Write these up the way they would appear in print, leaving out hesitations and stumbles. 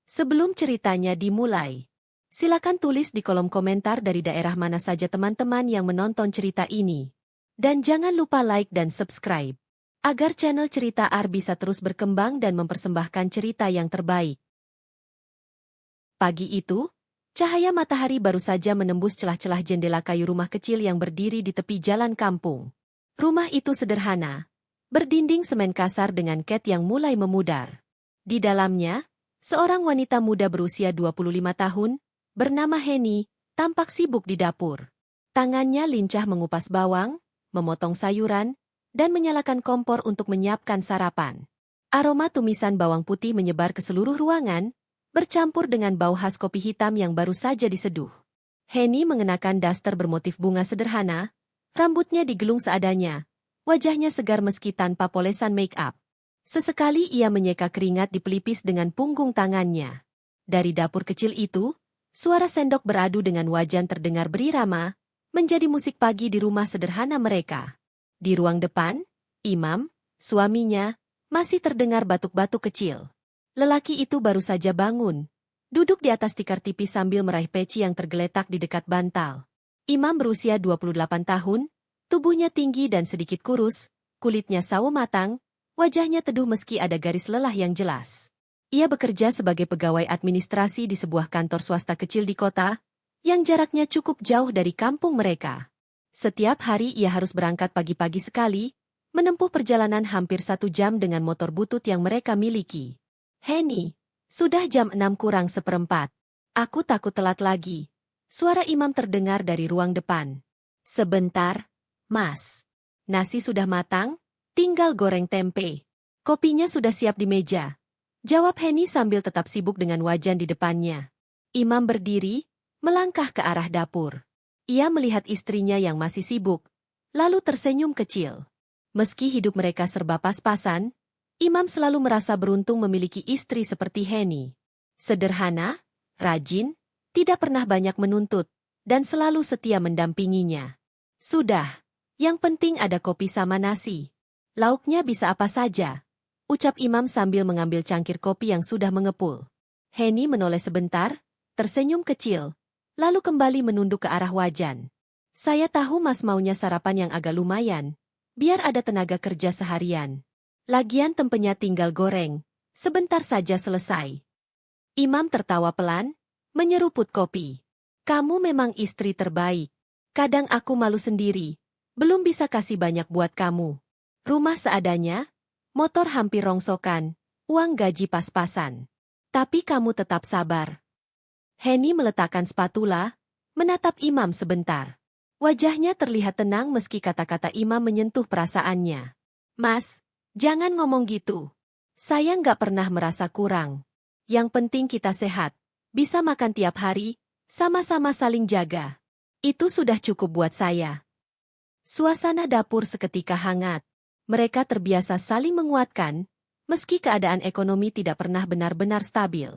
Sebelum ceritanya dimulai, silakan tulis di kolom komentar dari daerah mana saja teman-teman yang menonton cerita ini. Dan jangan lupa like dan subscribe, agar channel Cerita Ar bisa terus berkembang dan mempersembahkan cerita yang terbaik. Pagi itu, cahaya matahari baru saja menembus celah-celah jendela kayu rumah kecil yang berdiri di tepi jalan kampung. Rumah itu sederhana, berdinding semen kasar dengan cat yang mulai memudar. Di dalamnya, seorang wanita muda berusia 25 tahun, bernama Henny, tampak sibuk di dapur. Tangannya lincah mengupas bawang, memotong sayuran, dan menyalakan kompor untuk menyiapkan sarapan. Aroma tumisan bawang putih menyebar ke seluruh ruangan, bercampur dengan bau khas kopi hitam yang baru saja diseduh. Henny mengenakan daster bermotif bunga sederhana, rambutnya digelung seadanya, wajahnya segar meski tanpa polesan make-up. Sesekali ia menyeka keringat di pelipis dengan punggung tangannya. Dari dapur kecil itu, suara sendok beradu dengan wajan terdengar berirama, menjadi musik pagi di rumah sederhana mereka. Di ruang depan, Imam, suaminya, masih terdengar batuk-batuk kecil. Lelaki itu baru saja bangun, duduk di atas tikar tipis sambil meraih peci yang tergeletak di dekat bantal. Imam berusia 28 tahun, tubuhnya tinggi dan sedikit kurus, kulitnya sawo matang, wajahnya teduh meski ada garis lelah yang jelas. Ia bekerja sebagai pegawai administrasi di sebuah kantor swasta kecil di kota, yang jaraknya cukup jauh dari kampung mereka. Setiap hari ia harus berangkat pagi-pagi sekali, menempuh perjalanan hampir 1 jam dengan motor butut yang mereka miliki. Henny, sudah jam 6 kurang seperempat. Aku takut telat lagi. Suara Imam terdengar dari ruang depan. Sebentar, Mas. Nasi sudah matang? Tinggal goreng tempe. Kopinya sudah siap di meja. Jawab Henny sambil tetap sibuk dengan wajan di depannya. Imam berdiri, melangkah ke arah dapur. Ia melihat istrinya yang masih sibuk, lalu tersenyum kecil. Meski hidup mereka serba pas-pasan, Imam selalu merasa beruntung memiliki istri seperti Henny. Sederhana, rajin, tidak pernah banyak menuntut, dan selalu setia mendampinginya. Sudah, yang penting ada kopi sama nasi. Lauknya bisa apa saja, ucap Imam sambil mengambil cangkir kopi yang sudah mengepul. Henny menoleh sebentar, tersenyum kecil, lalu kembali menunduk ke arah wajan. Saya tahu Mas maunya sarapan yang agak lumayan, biar ada tenaga kerja seharian. Lagian tempenya tinggal goreng, sebentar saja selesai. Imam tertawa pelan, menyeruput kopi. Kamu memang istri terbaik. Kadang aku malu sendiri, belum bisa kasih banyak buat kamu. Rumah seadanya, motor hampir rongsokan, uang gaji pas-pasan. Tapi kamu tetap sabar. Henny meletakkan spatula, menatap Imam sebentar. Wajahnya terlihat tenang meski kata-kata Imam menyentuh perasaannya. Mas, jangan ngomong gitu. Saya nggak pernah merasa kurang. Yang penting kita sehat, bisa makan tiap hari, sama-sama saling jaga. Itu sudah cukup buat saya. Suasana dapur seketika hangat. Mereka terbiasa saling menguatkan, meski keadaan ekonomi tidak pernah benar-benar stabil.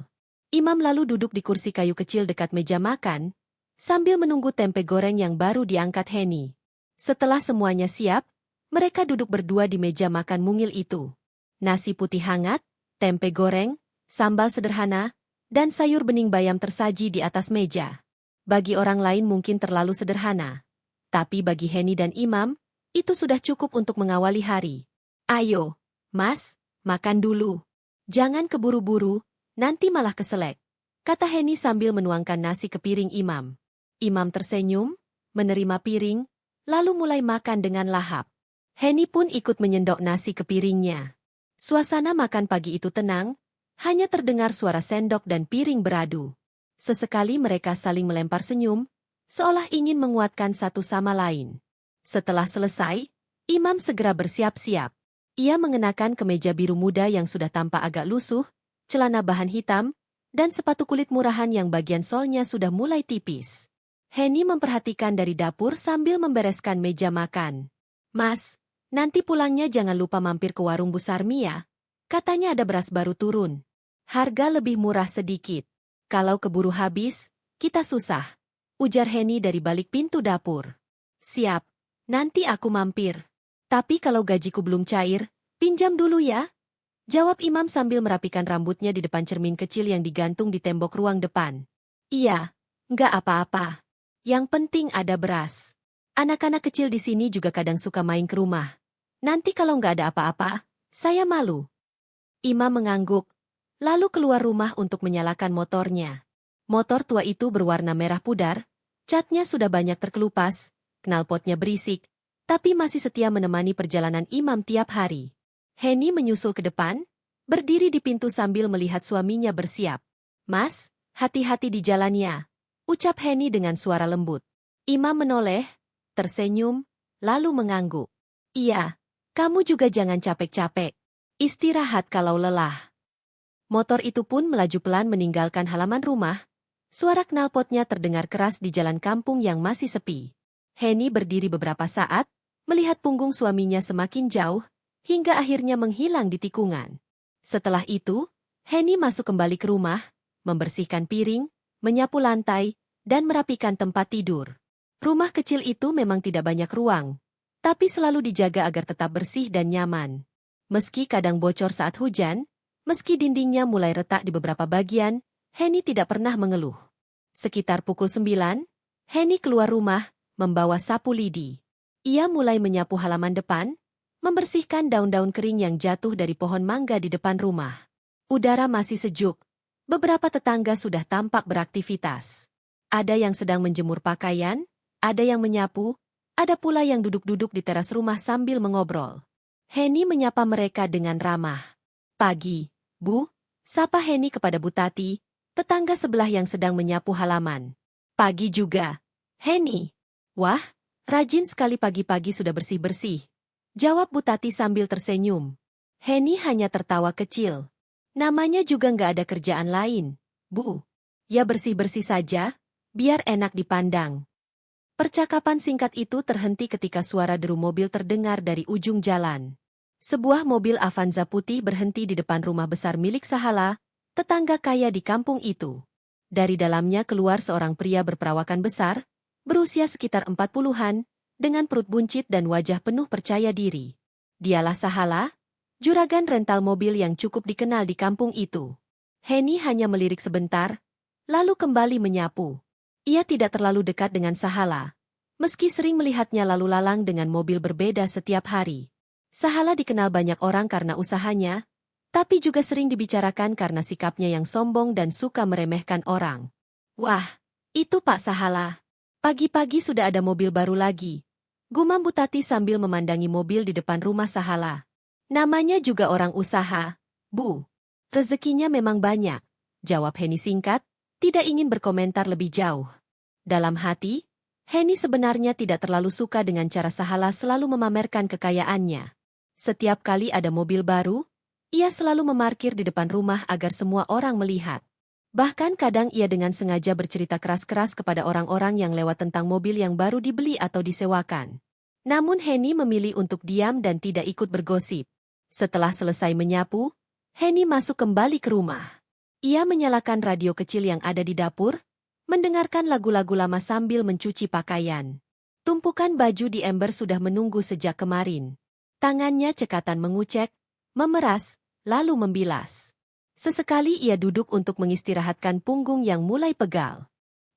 Imam lalu duduk di kursi kayu kecil dekat meja makan, sambil menunggu tempe goreng yang baru diangkat Henny. Setelah semuanya siap, mereka duduk berdua di meja makan mungil itu. Nasi putih hangat, tempe goreng, sambal sederhana, dan sayur bening bayam tersaji di atas meja. Bagi orang lain mungkin terlalu sederhana, tapi bagi Henny dan Imam, itu sudah cukup untuk mengawali hari. Ayo, Mas, makan dulu. Jangan keburu-buru, nanti malah keselek, kata Henny sambil menuangkan nasi ke piring Imam. Imam tersenyum, menerima piring, lalu mulai makan dengan lahap. Henny pun ikut menyendok nasi ke piringnya. Suasana makan pagi itu tenang, hanya terdengar suara sendok dan piring beradu. Sesekali mereka saling melempar senyum, seolah ingin menguatkan satu sama lain. Setelah selesai, Imam segera bersiap-siap. Ia mengenakan kemeja biru muda yang sudah tampak agak lusuh, celana bahan hitam, dan sepatu kulit murahan yang bagian solnya sudah mulai tipis. Henny memperhatikan dari dapur sambil membereskan meja makan. Mas, nanti pulangnya jangan lupa mampir ke warung Bu Sarmi ya. Katanya ada beras baru turun. Harga lebih murah sedikit. Kalau keburu habis, kita susah, ujar Henny dari balik pintu dapur. Siap. Nanti aku mampir. Tapi kalau gajiku belum cair, pinjam dulu ya. Jawab Imam sambil merapikan rambutnya di depan cermin kecil yang digantung di tembok ruang depan. Iya, nggak apa-apa. Yang penting ada beras. Anak-anak kecil di sini juga kadang suka main ke rumah. Nanti kalau nggak ada apa-apa, saya malu. Imam mengangguk, lalu keluar rumah untuk menyalakan motornya. Motor tua itu berwarna merah pudar, catnya sudah banyak terkelupas, knalpotnya berisik, tapi masih setia menemani perjalanan Imam tiap hari. Henny menyusul ke depan, berdiri di pintu sambil melihat suaminya bersiap. Mas, hati-hati di jalannya, ucap Henny dengan suara lembut. Imam menoleh, tersenyum, lalu mengangguk. Iya, kamu juga jangan capek-capek. Istirahat kalau lelah. Motor itu pun melaju pelan meninggalkan halaman rumah. Suara knalpotnya terdengar keras di jalan kampung yang masih sepi. Henny berdiri beberapa saat, melihat punggung suaminya semakin jauh, hingga akhirnya menghilang di tikungan. Setelah itu, Henny masuk kembali ke rumah, membersihkan piring, menyapu lantai, dan merapikan tempat tidur. Rumah kecil itu memang tidak banyak ruang, tapi selalu dijaga agar tetap bersih dan nyaman. Meski kadang bocor saat hujan, meski dindingnya mulai retak di beberapa bagian, Henny tidak pernah mengeluh. Sekitar pukul 9, Henny keluar rumah, membawa sapu lidi. Ia mulai menyapu halaman depan, membersihkan daun-daun kering yang jatuh dari pohon mangga di depan rumah. Udara masih sejuk. Beberapa tetangga sudah tampak beraktivitas. Ada yang sedang menjemur pakaian, ada yang menyapu, ada pula yang duduk-duduk di teras rumah sambil mengobrol. Henny menyapa mereka dengan ramah. Pagi, Bu, sapa Henny kepada Bu Tati, tetangga sebelah yang sedang menyapu halaman. Pagi juga. Henny. Wah, rajin sekali pagi-pagi sudah bersih-bersih. Jawab Bu Tati sambil tersenyum. Henny hanya tertawa kecil. Namanya juga nggak ada kerjaan lain, Bu. Ya bersih-bersih saja, biar enak dipandang. Percakapan singkat itu terhenti ketika suara deru mobil terdengar dari ujung jalan. Sebuah mobil Avanza putih berhenti di depan rumah besar milik Sahala, tetangga kaya di kampung itu. Dari dalamnya keluar seorang pria berperawakan besar, berusia sekitar 40-an, dengan perut buncit dan wajah penuh percaya diri. Dialah Sahala, juragan rental mobil yang cukup dikenal di kampung itu. Henny hanya melirik sebentar, lalu kembali menyapu. Ia tidak terlalu dekat dengan Sahala, meski sering melihatnya lalu lalang dengan mobil berbeda setiap hari. Sahala dikenal banyak orang karena usahanya, tapi juga sering dibicarakan karena sikapnya yang sombong dan suka meremehkan orang. Wah, itu Pak Sahala. Pagi-pagi sudah ada mobil baru lagi. Gumam Bu Tati sambil memandangi mobil di depan rumah Sahala. Namanya juga orang usaha, Bu. Rezekinya memang banyak, jawab Henny singkat, tidak ingin berkomentar lebih jauh. Dalam hati, Henny sebenarnya tidak terlalu suka dengan cara Sahala selalu memamerkan kekayaannya. Setiap kali ada mobil baru, ia selalu memarkir di depan rumah agar semua orang melihat. Bahkan kadang ia dengan sengaja bercerita keras-keras kepada orang-orang yang lewat tentang mobil yang baru dibeli atau disewakan. Namun Henny memilih untuk diam dan tidak ikut bergosip. Setelah selesai menyapu, Henny masuk kembali ke rumah. Ia menyalakan radio kecil yang ada di dapur, mendengarkan lagu-lagu lama sambil mencuci pakaian. Tumpukan baju di ember sudah menunggu sejak kemarin. Tangannya cekatan mengucek, memeras, lalu membilas. Sesekali ia duduk untuk mengistirahatkan punggung yang mulai pegal.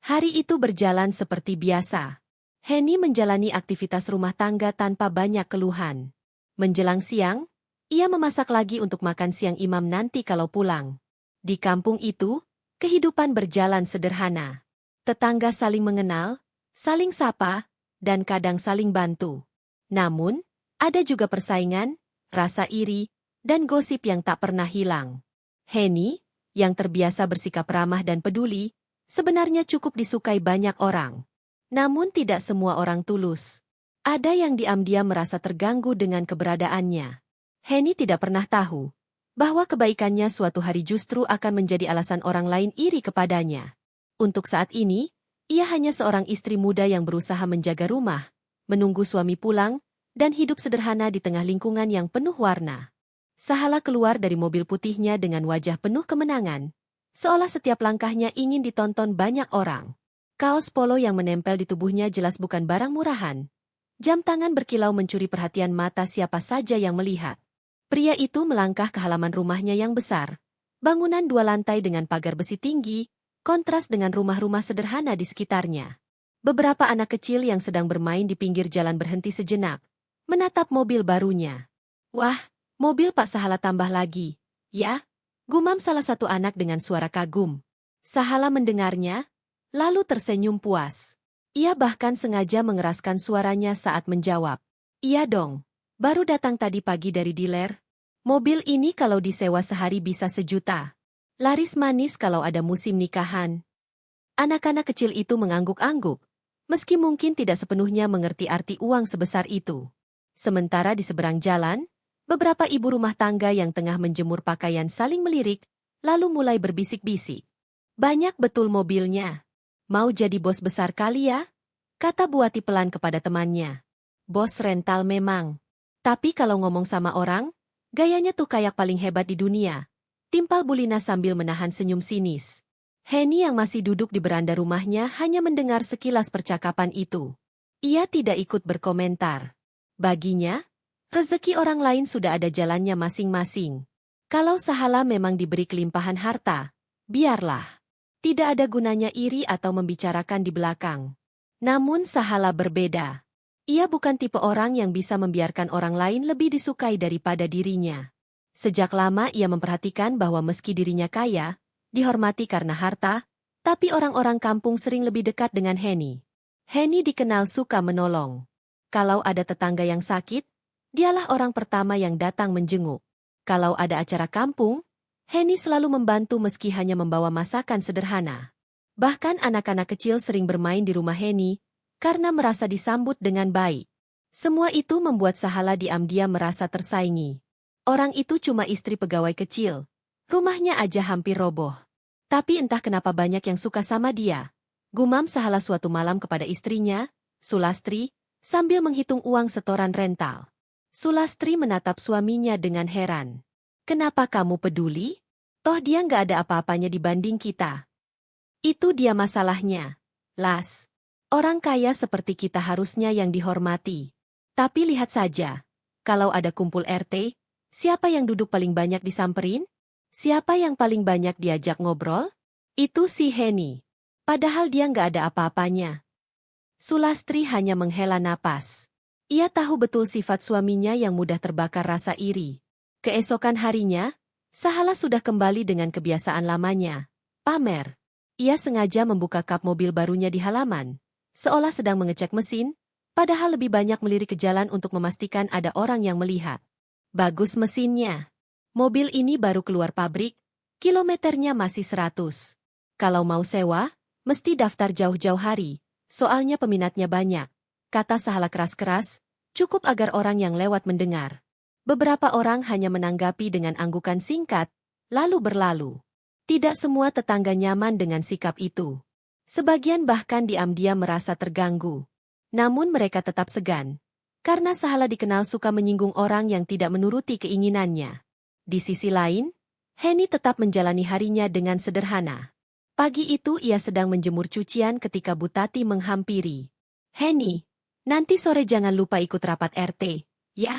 Hari itu berjalan seperti biasa. Henny menjalani aktivitas rumah tangga tanpa banyak keluhan. Menjelang siang, ia memasak lagi untuk makan siang Imam nanti kalau pulang. Di kampung itu, kehidupan berjalan sederhana. Tetangga saling mengenal, saling sapa, dan kadang saling bantu. Namun, ada juga persaingan, rasa iri, dan gosip yang tak pernah hilang. Henny, yang terbiasa bersikap ramah dan peduli, sebenarnya cukup disukai banyak orang. Namun tidak semua orang tulus. Ada yang diam-diam merasa terganggu dengan keberadaannya. Henny tidak pernah tahu bahwa kebaikannya suatu hari justru akan menjadi alasan orang lain iri kepadanya. Untuk saat ini, ia hanya seorang istri muda yang berusaha menjaga rumah, menunggu suami pulang, dan hidup sederhana di tengah lingkungan yang penuh warna. Sahala keluar dari mobil putihnya dengan wajah penuh kemenangan, seolah setiap langkahnya ingin ditonton banyak orang. Kaos polo yang menempel di tubuhnya jelas bukan barang murahan. Jam tangan berkilau mencuri perhatian mata siapa saja yang melihat. Pria itu melangkah ke halaman rumahnya yang besar. Bangunan 2 lantai dengan pagar besi tinggi, kontras dengan rumah-rumah sederhana di sekitarnya. Beberapa anak kecil yang sedang bermain di pinggir jalan berhenti sejenak, menatap mobil barunya. Wah, mobil Pak Sahala tambah lagi. Ya, gumam salah satu anak dengan suara kagum. Sahala mendengarnya, lalu tersenyum puas. Ia bahkan sengaja mengeraskan suaranya saat menjawab. Iya dong, baru datang tadi pagi dari dealer. Mobil ini kalau disewa sehari bisa 1 juta. Laris manis kalau ada musim nikahan. Anak-anak kecil itu mengangguk-angguk, meski mungkin tidak sepenuhnya mengerti arti uang sebesar itu. Sementara di seberang jalan, beberapa ibu rumah tangga yang tengah menjemur pakaian saling melirik, lalu mulai berbisik-bisik. Banyak betul mobilnya. Mau jadi bos besar kali ya? Kata Bu Ati pelan kepada temannya. Bos rental memang. Tapi kalau ngomong sama orang, gayanya tuh kayak paling hebat di dunia. Timpal Bulina sambil menahan senyum sinis. Henny yang masih duduk di beranda rumahnya hanya mendengar sekilas percakapan itu. Ia tidak ikut berkomentar. Baginya, rezeki orang lain sudah ada jalannya masing-masing. Kalau Sahala memang diberi kelimpahan harta, biarlah. Tidak ada gunanya iri atau membicarakan di belakang. Namun Sahala berbeda. Ia bukan tipe orang yang bisa membiarkan orang lain lebih disukai daripada dirinya. Sejak lama ia memperhatikan bahwa meski dirinya kaya, dihormati karena harta, tapi orang-orang kampung sering lebih dekat dengan Henny. Henny dikenal suka menolong. Kalau ada tetangga yang sakit, dialah orang pertama yang datang menjenguk. Kalau ada acara kampung, Henny selalu membantu meski hanya membawa masakan sederhana. Bahkan anak-anak kecil sering bermain di rumah Henny karena merasa disambut dengan baik. Semua itu membuat Sahala diam-diam merasa tersaingi. Orang itu cuma istri pegawai kecil. Rumahnya aja hampir roboh. Tapi entah kenapa banyak yang suka sama dia. Gumam Sahala suatu malam kepada istrinya, Sulastri, sambil menghitung uang setoran rental. Sulastri menatap suaminya dengan heran. Kenapa kamu peduli? Toh dia nggak ada apa-apanya dibanding kita. Itu dia masalahnya. Las. Orang kaya seperti kita harusnya yang dihormati. Tapi lihat saja. Kalau ada kumpul RT, siapa yang duduk paling banyak disamperin? Siapa yang paling banyak diajak ngobrol? Itu si Henny. Padahal dia nggak ada apa-apanya. Sulastri hanya menghela napas. Ia tahu betul sifat suaminya yang mudah terbakar rasa iri. Keesokan harinya, Sahala sudah kembali dengan kebiasaan lamanya. Pamer. Ia sengaja membuka kap mobil barunya di halaman, seolah sedang mengecek mesin, padahal lebih banyak melirik ke jalan untuk memastikan ada orang yang melihat. Bagus mesinnya. Mobil ini baru keluar pabrik, kilometernya masih 100. Kalau mau sewa, mesti daftar jauh-jauh hari, soalnya peminatnya banyak. Kata Sahala keras-keras, cukup agar orang yang lewat mendengar. Beberapa orang hanya menanggapi dengan anggukan singkat, lalu berlalu. Tidak semua tetangga nyaman dengan sikap itu. Sebagian bahkan diam-diam merasa terganggu. Namun mereka tetap segan, karena Sahala dikenal suka menyinggung orang yang tidak menuruti keinginannya. Di sisi lain, Henny tetap menjalani harinya dengan sederhana. Pagi itu ia sedang menjemur cucian ketika Bu Tati menghampiri. Henny, nanti sore jangan lupa ikut rapat RT, ya?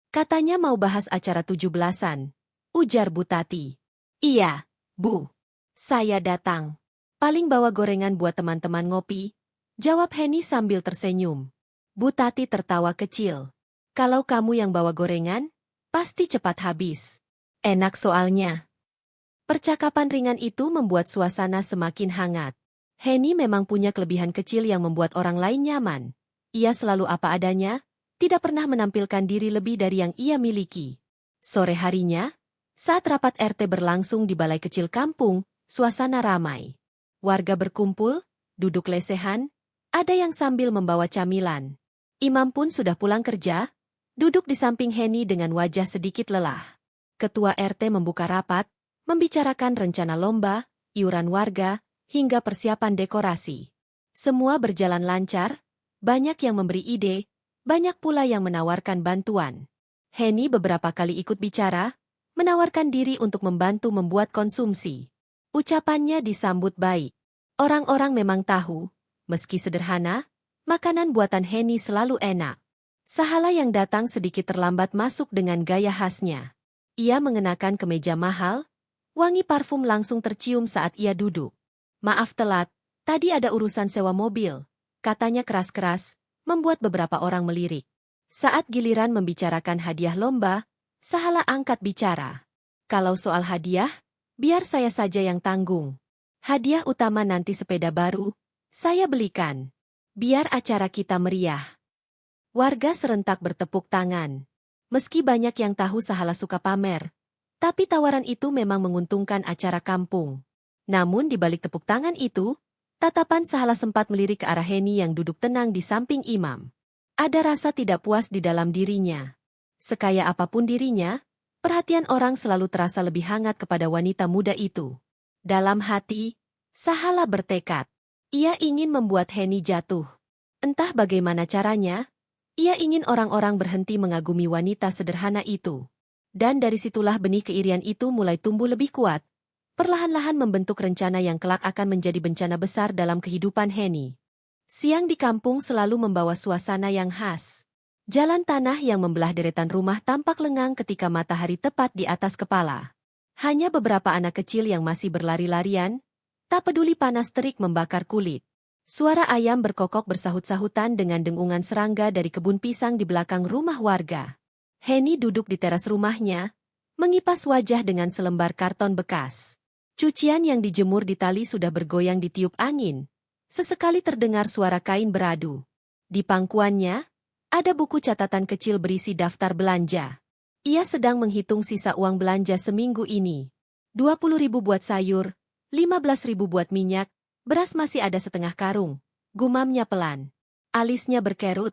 Katanya mau bahas acara 17-an, ujar Bu Tati. Iya, Bu. Saya datang. Paling bawa gorengan buat teman-teman ngopi, jawab Henny sambil tersenyum. Bu Tati tertawa kecil. Kalau kamu yang bawa gorengan, pasti cepat habis. Enak soalnya. Percakapan ringan itu membuat suasana semakin hangat. Henny memang punya kelebihan kecil yang membuat orang lain nyaman. Ia selalu apa adanya, tidak pernah menampilkan diri lebih dari yang ia miliki. Sore harinya, saat rapat RT berlangsung di balai kecil kampung, suasana ramai. Warga berkumpul, duduk lesehan, ada yang sambil membawa camilan. Imam pun sudah pulang kerja, duduk di samping Henny dengan wajah sedikit lelah. Ketua RT membuka rapat, membicarakan rencana lomba, iuran warga, hingga persiapan dekorasi. Semua berjalan lancar, banyak yang memberi ide, banyak pula yang menawarkan bantuan. Henny beberapa kali ikut bicara, menawarkan diri untuk membantu membuat konsumsi. Ucapannya disambut baik. Orang-orang memang tahu, meski sederhana, makanan buatan Henny selalu enak. Sahala yang datang sedikit terlambat masuk dengan gaya khasnya. Ia mengenakan kemeja mahal, wangi parfum langsung tercium saat ia duduk. Maaf telat, tadi ada urusan sewa mobil, katanya keras-keras, membuat beberapa orang melirik. Saat giliran membicarakan hadiah lomba, Sahala angkat bicara. Kalau soal hadiah, biar saya saja yang tanggung. Hadiah utama nanti sepeda baru, saya belikan. Biar acara kita meriah. Warga serentak bertepuk tangan. Meski banyak yang tahu Sahala suka pamer, tapi tawaran itu memang menguntungkan acara kampung. Namun di balik tepuk tangan itu, tatapan Sahala sempat melirik ke arah Heni yang duduk tenang di samping Imam. Ada rasa tidak puas di dalam dirinya. Sekaya apapun dirinya, perhatian orang selalu terasa lebih hangat kepada wanita muda itu. Dalam hati, Sahala bertekad. Ia ingin membuat Heni jatuh. Entah bagaimana caranya, ia ingin orang-orang berhenti mengagumi wanita sederhana itu. Dan dari situlah benih keirian itu mulai tumbuh lebih kuat, perlahan-lahan membentuk rencana yang kelak akan menjadi bencana besar dalam kehidupan Heni. Siang di kampung selalu membawa suasana yang khas. Jalan tanah yang membelah deretan rumah tampak lengang ketika matahari tepat di atas kepala. Hanya beberapa anak kecil yang masih berlari-larian, tak peduli panas terik membakar kulit. Suara ayam berkokok bersahut-sahutan dengan dengungan serangga dari kebun pisang di belakang rumah warga. Heni duduk di teras rumahnya, mengipas wajah dengan selembar karton bekas. Cucian yang dijemur di tali sudah bergoyang ditiup angin. Sesekali terdengar suara kain beradu. Di pangkuannya, ada buku catatan kecil berisi daftar belanja. Ia sedang menghitung sisa uang belanja seminggu ini. 20.000 buat sayur, 15.000 buat minyak, beras masih ada setengah karung. Gumamnya pelan. Alisnya berkerut,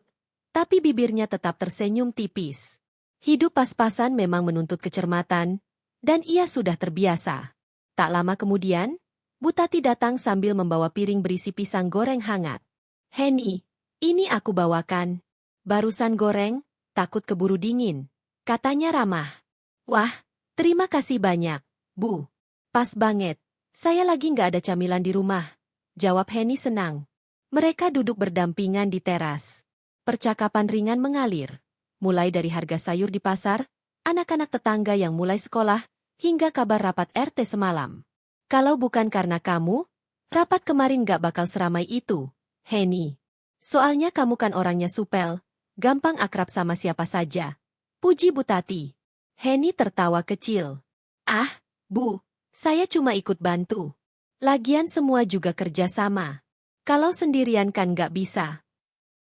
tapi bibirnya tetap tersenyum tipis. Hidup pas-pasan memang menuntut kecermatan, dan ia sudah terbiasa. Tak lama kemudian, Bu Tati datang sambil membawa piring berisi pisang goreng hangat. Heni, ini aku bawakan. Barusan goreng, takut keburu dingin, katanya ramah. Wah, terima kasih banyak, Bu. Pas banget, saya lagi nggak ada camilan di rumah, jawab Heni senang. Mereka duduk berdampingan di teras. Percakapan ringan mengalir, mulai dari harga sayur di pasar, anak-anak tetangga yang mulai sekolah, hingga kabar rapat RT semalam. Kalau bukan karena kamu, rapat kemarin nggak bakal seramai itu, Heni. Soalnya kamu kan orangnya supel. Gampang akrab sama siapa saja. Puji Bu Tati. Heni tertawa kecil. Ah, Bu, saya cuma ikut bantu. Lagian semua juga kerja sama. Kalau sendirian kan nggak bisa.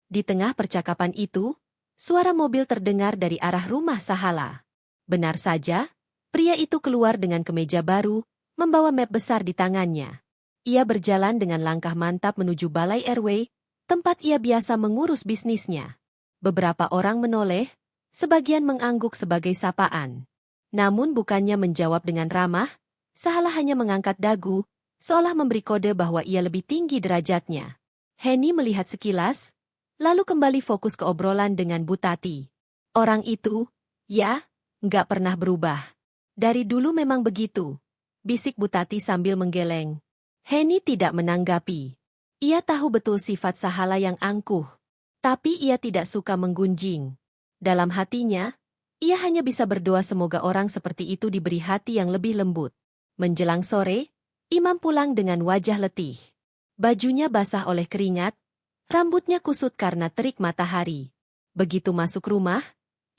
Di tengah percakapan itu, suara mobil terdengar dari arah rumah Sahala. Benar saja, pria itu keluar dengan kemeja baru, membawa map besar di tangannya. Ia berjalan dengan langkah mantap menuju balai RW, tempat ia biasa mengurus bisnisnya. Beberapa orang menoleh, sebagian mengangguk sebagai sapaan. Namun bukannya menjawab dengan ramah, Sahala hanya mengangkat dagu, seolah memberi kode bahwa ia lebih tinggi derajatnya. Heni melihat sekilas, lalu kembali fokus ke obrolan dengan Bu Tati. Orang itu, ya, nggak pernah berubah. Dari dulu memang begitu, bisik Bu Tati sambil menggeleng. Heni tidak menanggapi. Ia tahu betul sifat Sahala yang angkuh. Tapi ia tidak suka menggunjing. Dalam hatinya, ia hanya bisa berdoa semoga orang seperti itu diberi hati yang lebih lembut. Menjelang sore, Imam pulang dengan wajah letih. Bajunya basah oleh keringat, rambutnya kusut karena terik matahari. Begitu masuk rumah,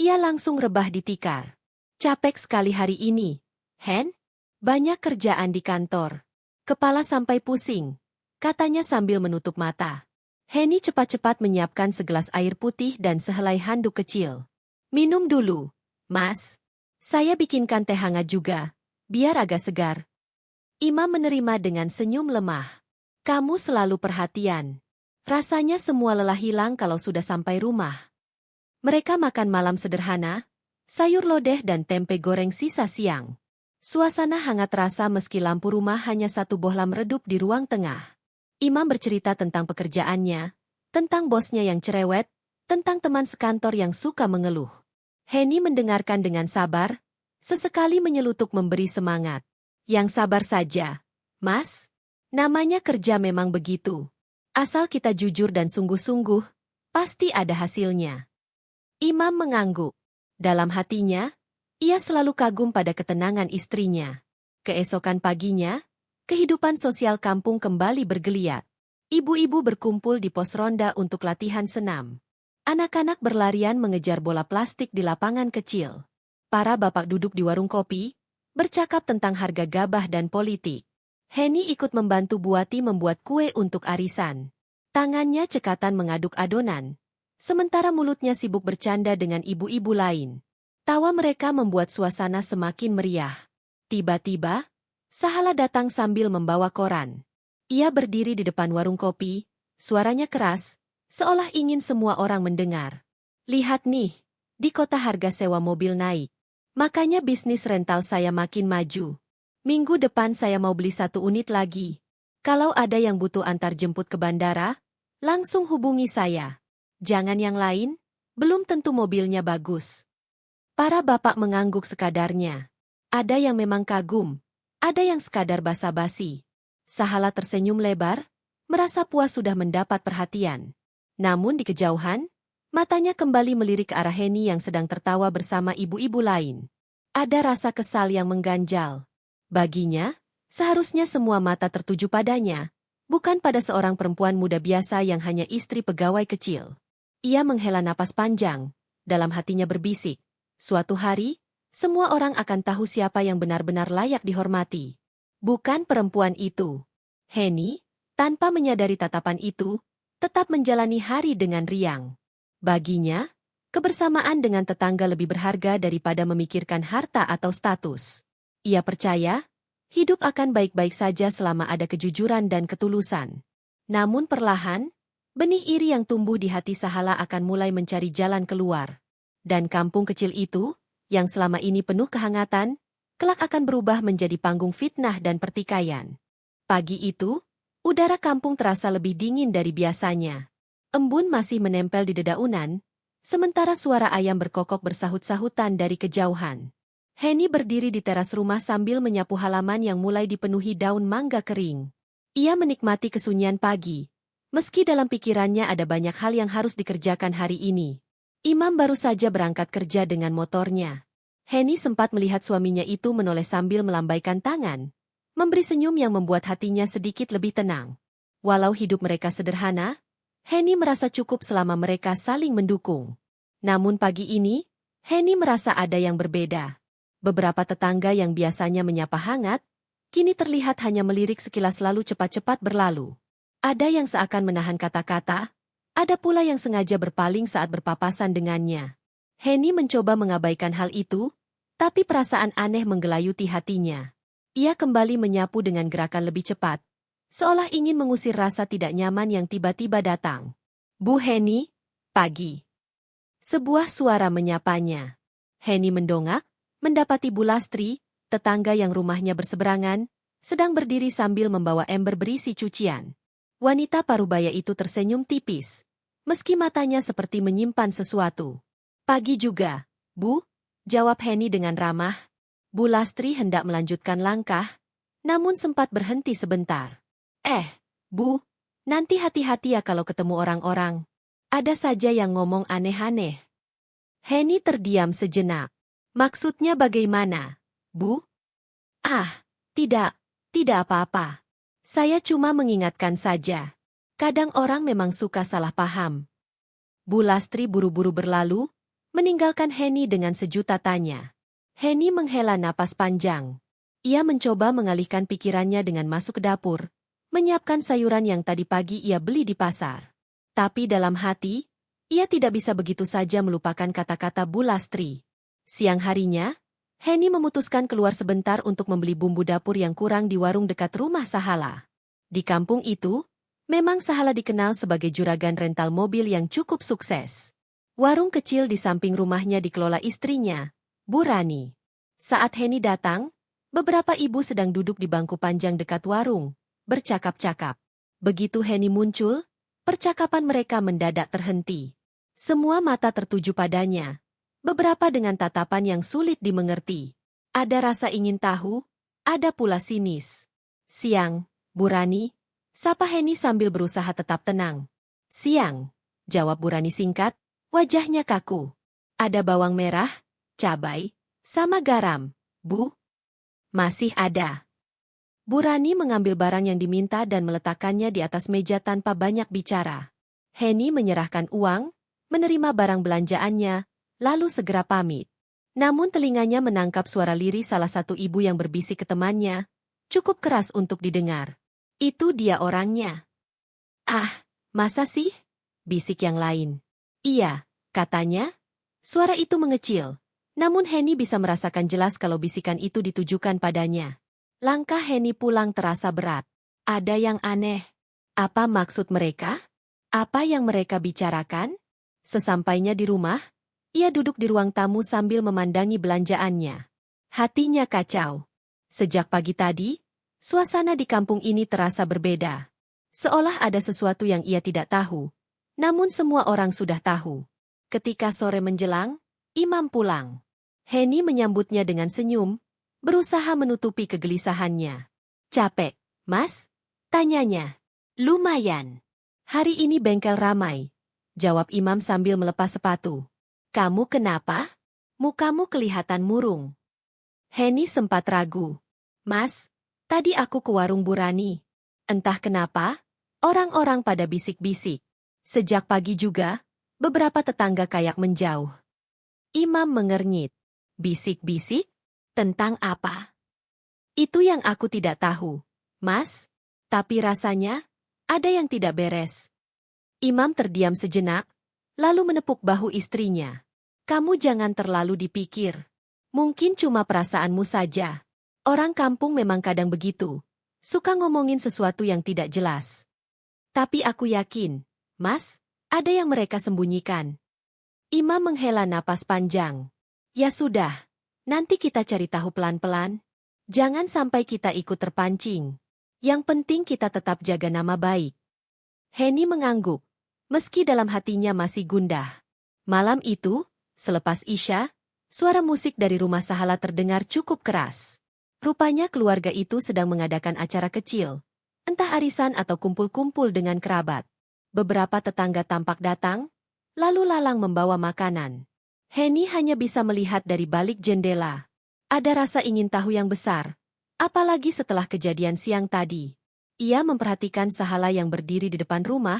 ia langsung rebah di tikar. Capek sekali hari ini, Hen? Banyak kerjaan di kantor. Kepala sampai pusing, katanya sambil menutup mata. Heni cepat-cepat menyiapkan segelas air putih dan sehelai handuk kecil. Minum dulu, Mas. Saya bikinkan teh hangat juga, biar agak segar. Imam menerima dengan senyum lemah. Kamu selalu perhatian. Rasanya semua lelah hilang kalau sudah sampai rumah. Mereka makan malam sederhana, sayur lodeh dan tempe goreng sisa siang. Suasana hangat rasa meski lampu rumah hanya satu bohlam redup di ruang tengah. Imam bercerita tentang pekerjaannya, tentang bosnya yang cerewet, tentang teman sekantor yang suka mengeluh. Heni mendengarkan dengan sabar, sesekali menyelutuk memberi semangat. Yang sabar saja, Mas. Namanya kerja memang begitu. Asal kita jujur dan sungguh-sungguh, pasti ada hasilnya. Imam mengangguk. Dalam hatinya, Ia selalu kagum pada ketenangan istrinya. Keesokan paginya, kehidupan sosial kampung kembali bergeliat. Ibu-ibu berkumpul di pos ronda untuk latihan senam. Anak-anak berlarian mengejar bola plastik di lapangan kecil. Para bapak duduk di warung kopi, bercakap tentang harga gabah dan politik. Henny ikut membantu Buati membuat kue untuk arisan. Tangannya cekatan mengaduk adonan, sementara mulutnya sibuk bercanda dengan ibu-ibu lain. Tawa mereka membuat suasana semakin meriah. Tiba-tiba, Sahala datang sambil membawa koran. Ia berdiri di depan warung kopi, suaranya keras, seolah ingin semua orang mendengar. Lihat nih, di kota harga sewa mobil naik. Makanya bisnis rental saya makin maju. Minggu depan saya mau beli 1 unit lagi. Kalau ada yang butuh antar jemput ke bandara, langsung hubungi saya. Jangan yang lain, belum tentu mobilnya bagus. Para bapak mengangguk sekadarnya. Ada yang memang kagum, ada yang sekadar basa-basi. Sahala tersenyum lebar, merasa puas sudah mendapat perhatian. Namun di kejauhan, matanya kembali melirik ke arah Henny yang sedang tertawa bersama ibu-ibu lain. Ada rasa kesal yang mengganjal. Baginya, seharusnya semua mata tertuju padanya, bukan pada seorang perempuan muda biasa yang hanya istri pegawai kecil. Ia menghela napas panjang, dalam hatinya berbisik. Suatu hari, semua orang akan tahu siapa yang benar-benar layak dihormati. Bukan perempuan itu. Henny, tanpa menyadari tatapan itu, tetap menjalani hari dengan riang. Baginya, kebersamaan dengan tetangga lebih berharga daripada memikirkan harta atau status. Ia percaya, hidup akan baik-baik saja selama ada kejujuran dan ketulusan. Namun perlahan, benih iri yang tumbuh di hati Sahala akan mulai mencari jalan keluar. Dan kampung kecil itu, yang selama ini penuh kehangatan, kelak akan berubah menjadi panggung fitnah dan pertikaian. Pagi itu, udara kampung terasa lebih dingin dari biasanya. Embun masih menempel di dedaunan, sementara suara ayam berkokok bersahut-sahutan dari kejauhan. Henny berdiri di teras rumah sambil menyapu halaman yang mulai dipenuhi daun mangga kering. Ia menikmati kesunyian pagi, meski dalam pikirannya ada banyak hal yang harus dikerjakan hari ini. Imam baru saja berangkat kerja dengan motornya. Henny sempat melihat suaminya itu menoleh sambil melambaikan tangan, memberi senyum yang membuat hatinya sedikit lebih tenang. Walau hidup mereka sederhana, Henny merasa cukup selama mereka saling mendukung. Namun pagi ini, Henny merasa ada yang berbeda. Beberapa tetangga yang biasanya menyapa hangat, kini terlihat hanya melirik sekilas lalu cepat-cepat berlalu. Ada yang seakan menahan kata-kata, ada pula yang sengaja berpaling saat berpapasan dengannya. Henny mencoba mengabaikan hal itu, tapi perasaan aneh menggelayuti hatinya. Ia kembali menyapu dengan gerakan lebih cepat, seolah ingin mengusir rasa tidak nyaman yang tiba-tiba datang. Bu Henny, pagi. Sebuah suara menyapanya. Henny mendongak, mendapati Bu Lastri, tetangga yang rumahnya berseberangan, sedang berdiri sambil membawa ember berisi cucian. Wanita parubaya itu tersenyum tipis, meski matanya seperti menyimpan sesuatu. Pagi juga, Bu, jawab Henny dengan ramah. Bu Lastri hendak melanjutkan langkah, namun sempat berhenti sebentar. Bu, nanti hati-hati ya kalau ketemu orang-orang. Ada saja yang ngomong aneh-aneh. Henny terdiam sejenak. Maksudnya bagaimana, Bu? Tidak apa-apa. Saya cuma mengingatkan saja. Kadang orang memang suka salah paham. Bu Lastri buru-buru berlalu, meninggalkan Henny dengan sejuta tanya. Henny menghela napas panjang. Ia mencoba mengalihkan pikirannya dengan masuk ke dapur, menyiapkan sayuran yang tadi pagi ia beli di pasar. Tapi dalam hati, ia tidak bisa begitu saja melupakan kata-kata Bu Lastri. Siang harinya, Henny memutuskan keluar sebentar untuk membeli bumbu dapur yang kurang di warung dekat rumah Sahala. Di kampung itu, memang Sahala dikenal sebagai juragan rental mobil yang cukup sukses. Warung kecil di samping rumahnya dikelola istrinya, Bu Rani. Saat Henny datang, beberapa ibu sedang duduk di bangku panjang dekat warung, bercakap-cakap. Begitu Henny muncul, percakapan mereka mendadak terhenti. Semua mata tertuju padanya. Beberapa dengan tatapan yang sulit dimengerti. Ada rasa ingin tahu, ada pula sinis. Siang, Bu Rani, sapa Henny sambil berusaha tetap tenang. Siang, jawab Bu Rani singkat, wajahnya kaku. Ada bawang merah, cabai, Sama garam, Bu. Masih ada. Bu Rani mengambil barang yang diminta dan meletakkannya di atas meja tanpa banyak bicara. Henny menyerahkan uang, menerima barang belanjaannya, lalu segera pamit. Namun telinganya menangkap suara lirih salah satu ibu yang berbisik ke temannya, cukup keras untuk didengar. Itu dia orangnya. Ah, masa sih? Bisik yang lain. Iya, katanya. Suara itu mengecil. Namun Henny bisa merasakan jelas kalau bisikan itu ditujukan padanya. Langkah Henny pulang terasa berat. Ada yang aneh. Apa maksud mereka? Apa yang mereka bicarakan? Sesampainya di rumah, ia duduk di ruang tamu sambil memandangi belanjaannya. Hatinya kacau. Sejak pagi tadi, suasana di kampung ini terasa berbeda. Seolah ada sesuatu yang ia tidak tahu. Namun semua orang sudah tahu. Ketika sore menjelang, Imam pulang. Henny menyambutnya dengan senyum, berusaha menutupi kegelisahannya. Capek, Mas? Tanyanya. Lumayan. Hari ini bengkel ramai, jawab Imam sambil melepas sepatu. Kamu kenapa? Mukamu kelihatan murung. Henny sempat ragu. Mas, tadi aku ke warung Bu Rani. Entah kenapa, orang-orang pada bisik-bisik. Sejak pagi juga, beberapa tetangga kayak menjauh. Imam mengernyit. Bisik-bisik? Tentang apa? Itu yang aku tidak tahu, Mas. Tapi rasanya, ada yang tidak beres. Imam terdiam sejenak, lalu menepuk bahu istrinya. Kamu jangan terlalu dipikir. Mungkin cuma perasaanmu saja. Orang kampung memang kadang begitu. Suka ngomongin sesuatu yang tidak jelas. Tapi aku yakin, Mas, ada yang mereka sembunyikan. Imam menghela napas panjang. Ya sudah, nanti kita cari tahu pelan-pelan. Jangan sampai kita ikut terpancing. Yang penting kita tetap jaga nama baik. Henny mengangguk, meski dalam hatinya masih gundah. Malam itu, selepas Isya, suara musik dari rumah Sahala terdengar cukup keras. Rupanya keluarga itu sedang mengadakan acara kecil, entah arisan atau kumpul-kumpul dengan kerabat. Beberapa tetangga tampak datang, lalu lalang membawa makanan. Henny hanya bisa melihat dari balik jendela. Ada rasa ingin tahu yang besar, apalagi setelah kejadian siang tadi. Ia memperhatikan Sahala yang berdiri di depan rumah,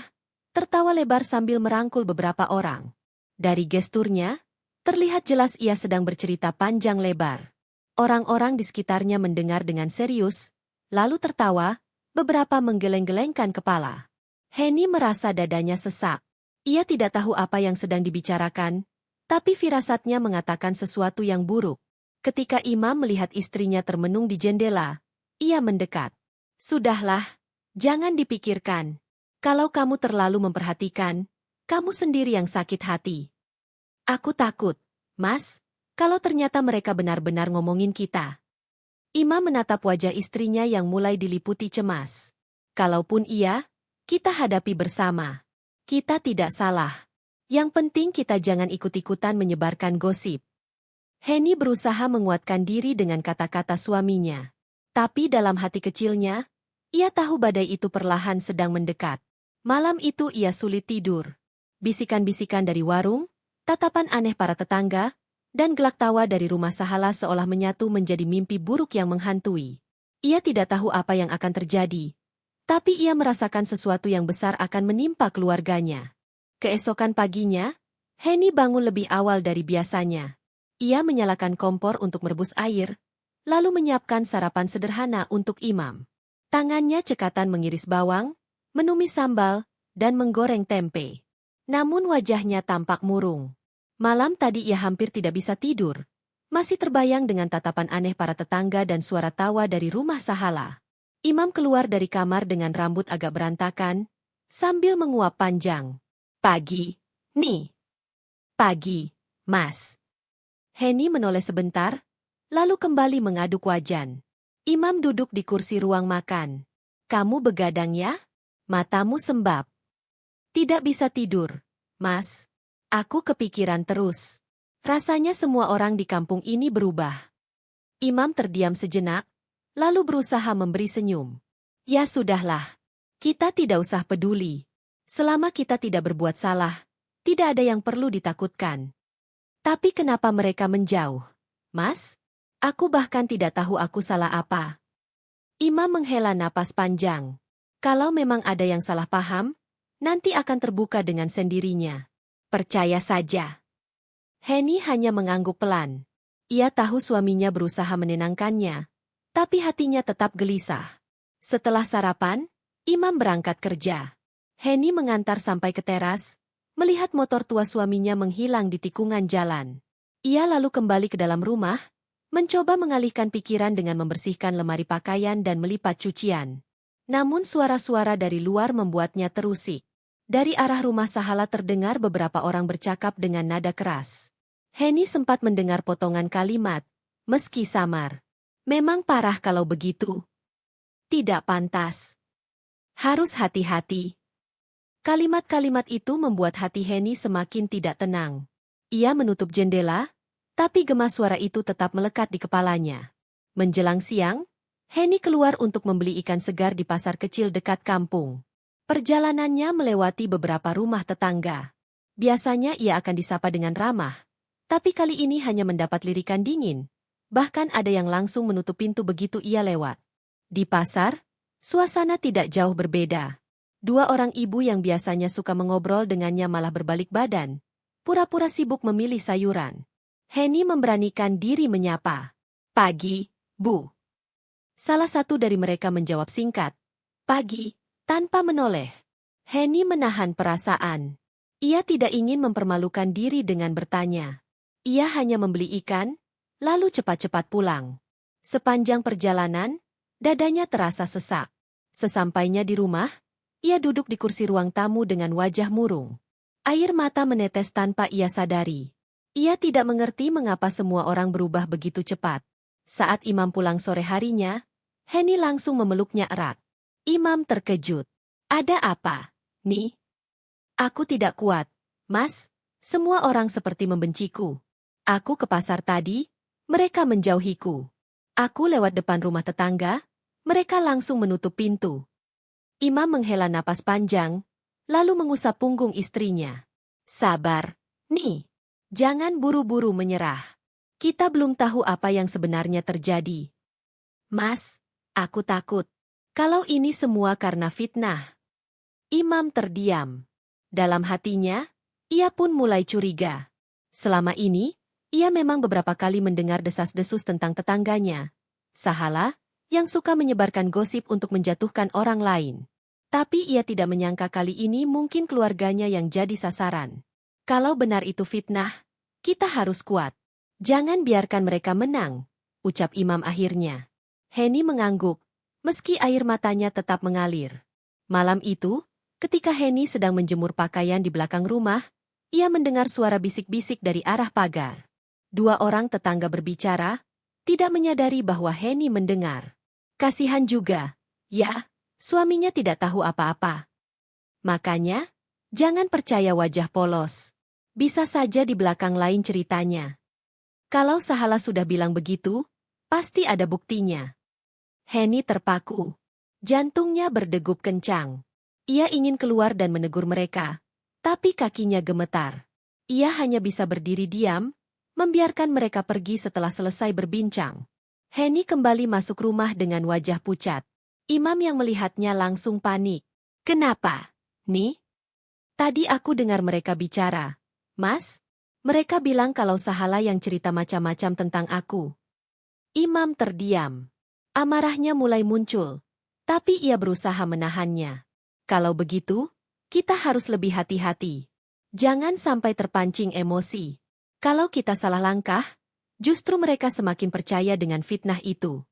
tertawa lebar sambil merangkul beberapa orang. Dari gesturnya, terlihat jelas ia sedang bercerita panjang lebar. Orang-orang di sekitarnya mendengar dengan serius, lalu tertawa, beberapa menggeleng-gelengkan kepala. Henny merasa dadanya sesak. Ia tidak tahu apa yang sedang dibicarakan, tapi firasatnya mengatakan sesuatu yang buruk. Ketika Imam melihat istrinya termenung di jendela, ia mendekat. Sudahlah, jangan dipikirkan. Kalau kamu terlalu memperhatikan, kamu sendiri yang sakit hati. Aku takut, Mas, kalau ternyata mereka benar-benar ngomongin kita. Imam menatap wajah istrinya yang mulai diliputi cemas. Kalaupun iya, kita hadapi bersama. Kita tidak salah. Yang penting kita jangan ikut-ikutan menyebarkan gosip. Henny berusaha menguatkan diri dengan kata-kata suaminya. Tapi dalam hati kecilnya, ia tahu badai itu perlahan sedang mendekat. Malam itu ia sulit tidur. Bisikan-bisikan dari warung, tatapan aneh para tetangga, dan gelak tawa dari rumah Sahala seolah menyatu menjadi mimpi buruk yang menghantui. Ia tidak tahu apa yang akan terjadi. Tapi ia merasakan sesuatu yang besar akan menimpa keluarganya. Keesokan paginya, Henny bangun lebih awal dari biasanya. Ia menyalakan kompor untuk merebus air, lalu menyiapkan sarapan sederhana untuk Imam. Tangannya cekatan mengiris bawang, menumis sambal, dan menggoreng tempe. Namun wajahnya tampak murung. Malam tadi ia hampir tidak bisa tidur. Masih terbayang dengan tatapan aneh para tetangga dan suara tawa dari rumah Sahala. Imam keluar dari kamar dengan rambut agak berantakan, sambil menguap panjang. Pagi, nih. Pagi, Mas. Henny menoleh sebentar, lalu kembali mengaduk wajan. Imam duduk di kursi ruang makan. Kamu begadang ya? Matamu sembab. Tidak bisa tidur, Mas. Aku kepikiran terus. Rasanya semua orang di kampung ini berubah. Imam terdiam sejenak, lalu berusaha memberi senyum. Ya sudahlah. Kita tidak usah peduli. Selama kita tidak berbuat salah, tidak ada yang perlu ditakutkan. Tapi kenapa mereka menjauh? Mas, aku bahkan tidak tahu aku salah apa. Imam menghela napas panjang. Kalau memang ada yang salah paham, nanti akan terbuka dengan sendirinya. Percaya saja. Henny hanya mengangguk pelan. Ia tahu suaminya berusaha menenangkannya, tapi hatinya tetap gelisah. Setelah sarapan, Imam berangkat kerja. Henny mengantar sampai ke teras, melihat motor tua suaminya menghilang di tikungan jalan. Ia lalu kembali ke dalam rumah, mencoba mengalihkan pikiran dengan membersihkan lemari pakaian dan melipat cucian. Namun suara-suara dari luar membuatnya terusik. Dari arah rumah Sahala terdengar beberapa orang bercakap dengan nada keras. Henny sempat mendengar potongan kalimat, meski samar. Memang parah kalau begitu. Tidak pantas. Harus hati-hati. Kalimat-kalimat itu membuat hati Henny semakin tidak tenang. Ia menutup jendela, tapi gema suara itu tetap melekat di kepalanya. Menjelang siang, Henny keluar untuk membeli ikan segar di pasar kecil dekat kampung. Perjalanannya melewati beberapa rumah tetangga. Biasanya ia akan disapa dengan ramah, tapi kali ini hanya mendapat lirikan dingin. Bahkan ada yang langsung menutup pintu begitu ia lewat. Di pasar, suasana tidak jauh berbeda. Dua orang ibu yang biasanya suka mengobrol dengannya malah berbalik badan, pura-pura sibuk memilih sayuran. Henny memberanikan diri menyapa. "Pagi, Bu." Salah satu dari mereka menjawab singkat, "Pagi," tanpa menoleh. Henny menahan perasaan. Ia tidak ingin mempermalukan diri dengan bertanya. Ia hanya membeli ikan, lalu cepat-cepat pulang. Sepanjang perjalanan, dadanya terasa sesak. Sesampainya di rumah, ia duduk di kursi ruang tamu dengan wajah murung. Air mata menetes tanpa ia sadari. Ia tidak mengerti mengapa semua orang berubah begitu cepat. Saat Imam pulang sore harinya, Henny langsung memeluknya erat. Imam terkejut. "Ada apa, Ni?" "Aku tidak kuat, Mas. Semua orang seperti membenciku. Aku ke pasar tadi, mereka menjauhiku. Aku lewat depan rumah tetangga, mereka langsung menutup pintu." Imam menghela napas panjang, lalu mengusap punggung istrinya. "Sabar, Ni. Jangan buru-buru menyerah. Kita belum tahu apa yang sebenarnya terjadi." "Mas, aku takut. Kalau ini semua karena fitnah." Imam terdiam. Dalam hatinya, ia pun mulai curiga. Selama ini, ia memang beberapa kali mendengar desas-desus tentang tetangganya, Sahala, yang suka menyebarkan gosip untuk menjatuhkan orang lain. Tapi ia tidak menyangka kali ini mungkin keluarganya yang jadi sasaran. "Kalau benar itu fitnah, kita harus kuat. Jangan biarkan mereka menang," ucap Imam akhirnya. Henny mengangguk, meski air matanya tetap mengalir. Malam itu, ketika Henny sedang menjemur pakaian di belakang rumah, ia mendengar suara bisik-bisik dari arah pagar. Dua orang tetangga berbicara, tidak menyadari bahwa Henny mendengar. Kasihan juga, ya, suaminya tidak tahu apa-apa. Makanya, jangan percaya wajah polos. Bisa saja di belakang lain ceritanya. Kalau Sahala sudah bilang begitu, pasti ada buktinya. Henny terpaku. Jantungnya berdegup kencang. Ia ingin keluar dan menegur mereka, tapi kakinya gemetar. Ia hanya bisa berdiri diam, membiarkan mereka pergi setelah selesai berbincang. Henny kembali masuk rumah dengan wajah pucat. Imam yang melihatnya langsung panik. "Kenapa, Ni? Tadi aku dengar mereka bicara. Mas, mereka bilang kalau Sahala yang cerita macam-macam tentang aku." Imam terdiam. Amarahnya mulai muncul, tapi ia berusaha menahannya. "Kalau begitu, kita harus lebih hati-hati. Jangan sampai terpancing emosi. Kalau kita salah langkah, justru mereka semakin percaya dengan fitnah itu."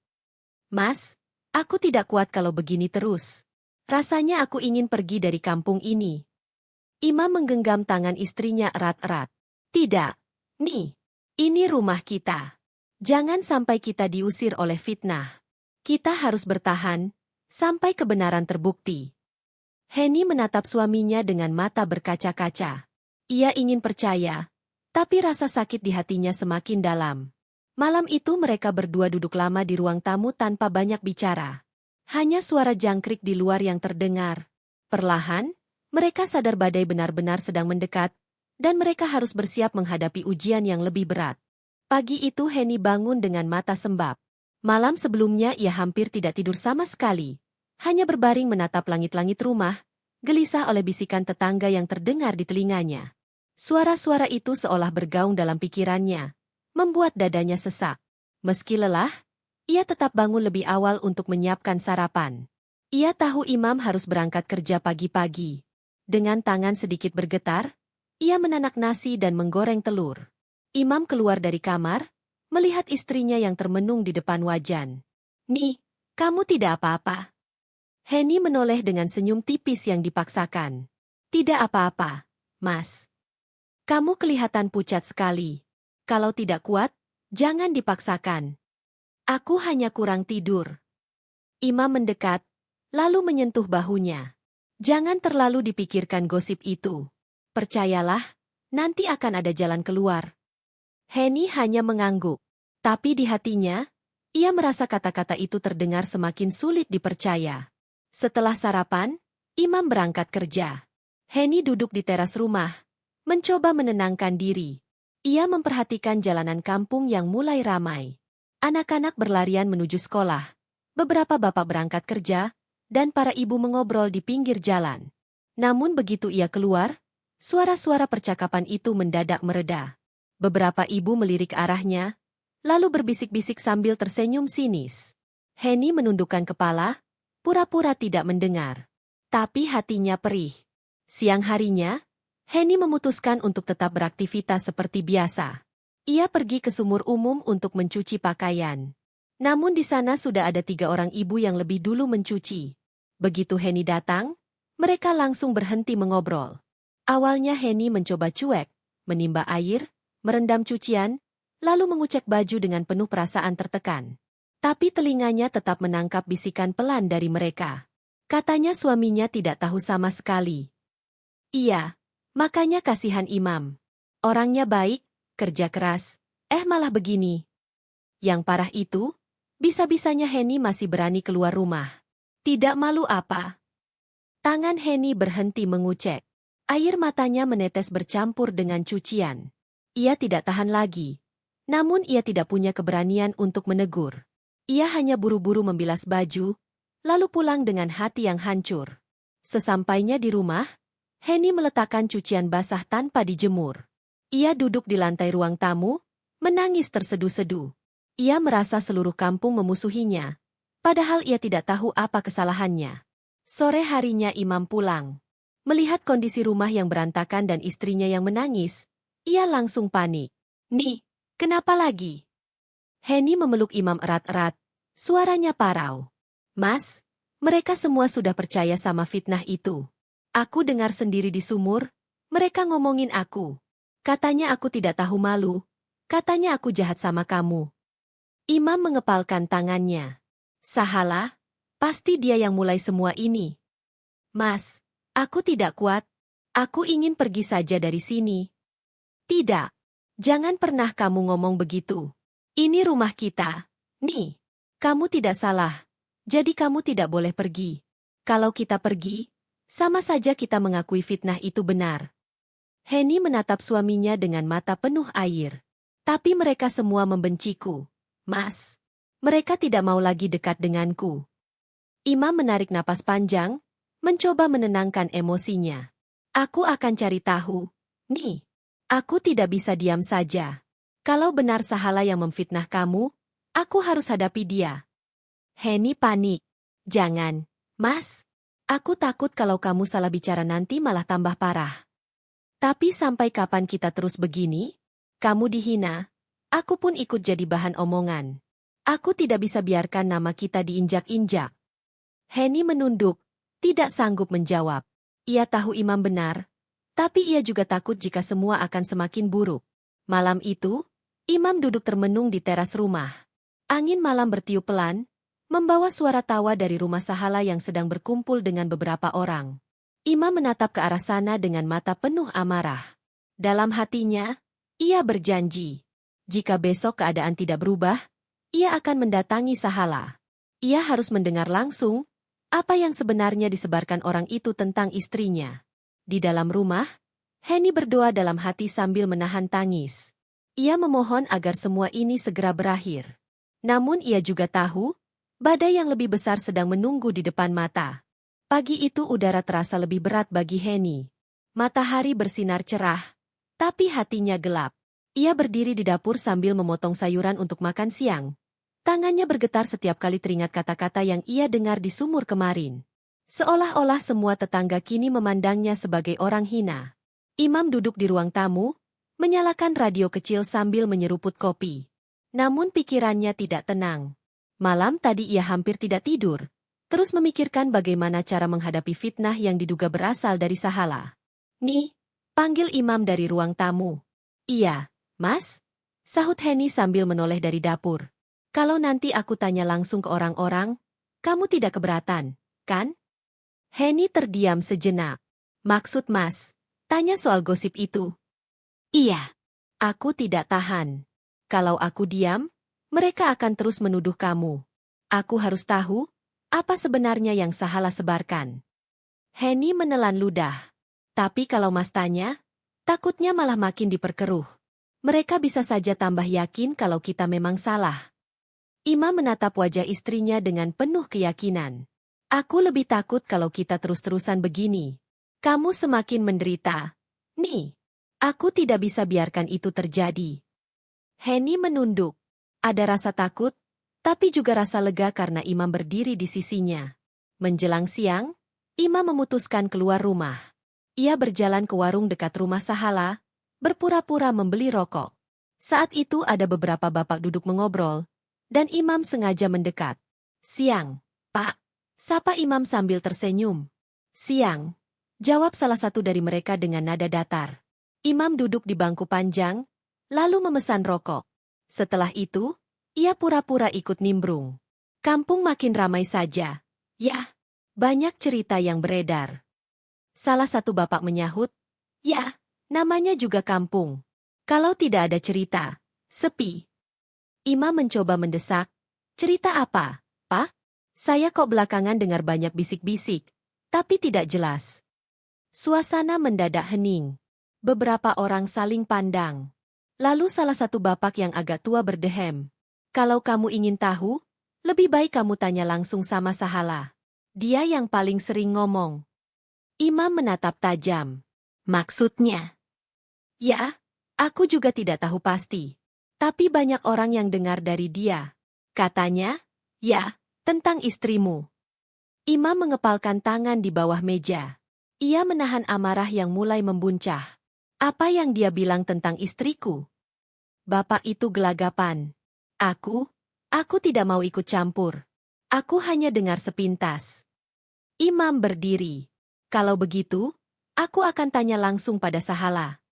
"Mas, aku tidak kuat kalau begini terus. Rasanya aku ingin pergi dari kampung ini." Imam menggenggam tangan istrinya erat-erat. "Tidak, Ni. Ini rumah kita. Jangan sampai kita diusir oleh fitnah. Kita harus bertahan, sampai kebenaran terbukti." Henny menatap suaminya dengan mata berkaca-kaca. Ia ingin percaya, tapi rasa sakit di hatinya semakin dalam. Malam itu mereka berdua duduk lama di ruang tamu tanpa banyak bicara. Hanya suara jangkrik di luar yang terdengar. Perlahan, mereka sadar badai benar-benar sedang mendekat, dan mereka harus bersiap menghadapi ujian yang lebih berat. Pagi itu Henny bangun dengan mata sembab. Malam sebelumnya ia hampir tidak tidur sama sekali. Hanya berbaring menatap langit-langit rumah, gelisah oleh bisikan tetangga yang terdengar di telinganya. Suara-suara itu seolah bergaung dalam pikirannya, membuat dadanya sesak. Meski lelah, ia tetap bangun lebih awal untuk menyiapkan sarapan. Ia tahu Imam harus berangkat kerja pagi-pagi. Dengan tangan sedikit bergetar, ia menanak nasi dan menggoreng telur. Imam keluar dari kamar, melihat istrinya yang termenung di depan wajan. "Nih, kamu tidak apa-apa?" Henny menoleh dengan senyum tipis yang dipaksakan. "Tidak apa-apa, Mas. Kamu kelihatan pucat sekali. Kalau tidak kuat, jangan dipaksakan. Aku hanya kurang tidur." Imam mendekat, lalu menyentuh bahunya. "Jangan terlalu dipikirkan gosip itu. Percayalah, nanti akan ada jalan keluar." Henny hanya mengangguk. Tapi di hatinya, ia merasa kata-kata itu terdengar semakin sulit dipercaya. Setelah sarapan, Imam berangkat kerja. Henny duduk di teras rumah, mencoba menenangkan diri. Ia memperhatikan jalanan kampung yang mulai ramai. Anak-anak berlarian menuju sekolah. Beberapa bapak berangkat kerja, dan para ibu mengobrol di pinggir jalan. Namun begitu ia keluar, suara-suara percakapan itu mendadak mereda. Beberapa ibu melirik arahnya, lalu berbisik-bisik sambil tersenyum sinis. Henny menundukkan kepala, pura-pura tidak mendengar. Tapi hatinya perih. Siang harinya, Henny memutuskan untuk tetap beraktivitas seperti biasa. Ia pergi ke sumur umum untuk mencuci pakaian. Namun di sana sudah ada 3 orang ibu yang lebih dulu mencuci. Begitu Henny datang, mereka langsung berhenti mengobrol. Awalnya Henny mencoba cuek, menimba air, merendam cucian, lalu mengucek baju dengan penuh perasaan tertekan. Tapi telinganya tetap menangkap bisikan pelan dari mereka. Katanya suaminya tidak tahu sama sekali. Iya, makanya kasihan Imam. Orangnya baik, kerja keras, malah begini. Yang parah itu, bisa-bisanya Henny masih berani keluar rumah. Tidak malu apa? Tangan Henny berhenti mengucek. Air matanya menetes bercampur dengan cucian. Ia tidak tahan lagi. Namun ia tidak punya keberanian untuk menegur. Ia hanya buru-buru membilas baju, lalu pulang dengan hati yang hancur. Sesampainya di rumah, Henny meletakkan cucian basah tanpa dijemur. Ia duduk di lantai ruang tamu, menangis terseduh-seduh. Ia merasa seluruh kampung memusuhinya, padahal ia tidak tahu apa kesalahannya. Sore harinya Imam pulang. Melihat kondisi rumah yang berantakan dan istrinya yang menangis, ia langsung panik. "Nih, kenapa lagi?" Henny memeluk Imam erat-erat, suaranya parau. "Mas, mereka semua sudah percaya sama fitnah itu. Aku dengar sendiri di sumur, mereka ngomongin aku. Katanya aku tidak tahu malu, katanya aku jahat sama kamu." Imam mengepalkan tangannya. "Sahala, pasti dia yang mulai semua ini." "Mas, aku tidak kuat. Aku ingin pergi saja dari sini." "Tidak. Jangan pernah kamu ngomong begitu. Ini rumah kita. Nih, kamu tidak salah. Jadi kamu tidak boleh pergi. Kalau kita pergi, sama saja kita mengakui fitnah itu benar." Henny menatap suaminya dengan mata penuh air. "Tapi mereka semua membenciku, Mas. Mereka tidak mau lagi dekat denganku." Imam menarik napas panjang, mencoba menenangkan emosinya. "Aku akan cari tahu. Nih. Aku tidak bisa diam saja. Kalau benar Sahala yang memfitnah kamu, aku harus hadapi dia." Henny panik. "Jangan, Mas. Aku takut kalau kamu salah bicara nanti malah tambah parah." "Tapi sampai kapan kita terus begini? Kamu dihina, aku pun ikut jadi bahan omongan. Aku tidak bisa biarkan nama kita diinjak-injak." Henny menunduk, tidak sanggup menjawab. Ia tahu Imam benar, tapi ia juga takut jika semua akan semakin buruk. Malam itu, Imam duduk termenung di teras rumah. Angin malam bertiup pelan, membawa suara tawa dari rumah Sahala yang sedang berkumpul dengan beberapa orang. Imam menatap ke arah sana dengan mata penuh amarah. Dalam hatinya, ia berjanji, jika besok keadaan tidak berubah, ia akan mendatangi Sahala. Ia harus mendengar langsung apa yang sebenarnya disebarkan orang itu tentang istrinya. Di dalam rumah, Henny berdoa dalam hati sambil menahan tangis. Ia memohon agar semua ini segera berakhir. Namun ia juga tahu, badai yang lebih besar sedang menunggu di depan mata. Pagi itu udara terasa lebih berat bagi Henny. Matahari bersinar cerah, tapi hatinya gelap. Ia berdiri di dapur sambil memotong sayuran untuk makan siang. Tangannya bergetar setiap kali teringat kata-kata yang ia dengar di sumur kemarin. Seolah-olah semua tetangga kini memandangnya sebagai orang hina. Imam duduk di ruang tamu, menyalakan radio kecil sambil menyeruput kopi. Namun pikirannya tidak tenang. Malam tadi ia hampir tidak tidur, terus memikirkan bagaimana cara menghadapi fitnah yang diduga berasal dari Sahala. "Nih," panggil Imam dari ruang tamu. "Iya, Mas," sahut Henny sambil menoleh dari dapur. "Kalau nanti aku tanya langsung ke orang-orang, kamu tidak keberatan, kan?" Henny terdiam sejenak. "Maksud Mas, tanya soal gosip itu?" "Iya, aku tidak tahan. Kalau aku diam, mereka akan terus menuduh kamu. Aku harus tahu, apa sebenarnya yang Sahala sebarkan." Henny menelan ludah. "Tapi kalau Mas tanya, takutnya malah makin diperkeruh. Mereka bisa saja tambah yakin kalau kita memang salah." Imam menatap wajah istrinya dengan penuh keyakinan. "Aku lebih takut kalau kita terus-terusan begini. Kamu semakin menderita. Nih, aku tidak bisa biarkan itu terjadi." Henny menunduk. Ada rasa takut, tapi juga rasa lega karena Imam berdiri di sisinya. Menjelang siang, Imam memutuskan keluar rumah. Ia berjalan ke warung dekat rumah Sahala, berpura-pura membeli rokok. Saat itu ada beberapa bapak duduk mengobrol, dan Imam sengaja mendekat. "Siang, Pak," sapa Imam sambil tersenyum. "Siang," jawab salah satu dari mereka dengan nada datar. Imam duduk di bangku panjang, lalu memesan rokok. Setelah itu, ia pura-pura ikut nimbrung. Kampung makin ramai saja. "Yah, banyak cerita yang beredar." Salah satu bapak menyahut, "Ya, namanya juga kampung. Kalau tidak ada cerita, sepi." Imam mencoba mendesak, "Cerita apa, Pak? Saya kok belakangan dengar banyak bisik-bisik, tapi tidak jelas." Suasana mendadak hening. Beberapa orang saling pandang. Lalu salah satu bapak yang agak tua berdehem, "Kalau kamu ingin tahu, lebih baik kamu tanya langsung sama Sahala. Dia yang paling sering ngomong." Imam menatap tajam. "Maksudnya?" "Ya, aku juga tidak tahu pasti. Tapi banyak orang yang dengar dari dia. Katanya, ya, tentang istrimu." Imam mengepalkan tangan di bawah meja. Ia menahan amarah yang mulai membuncah. "Apa yang dia bilang tentang istriku?" Bapak itu gelagapan. Aku tidak mau ikut campur. Aku hanya dengar sepintas." Imam berdiri. "Kalau begitu, aku akan tanya langsung pada Sahala."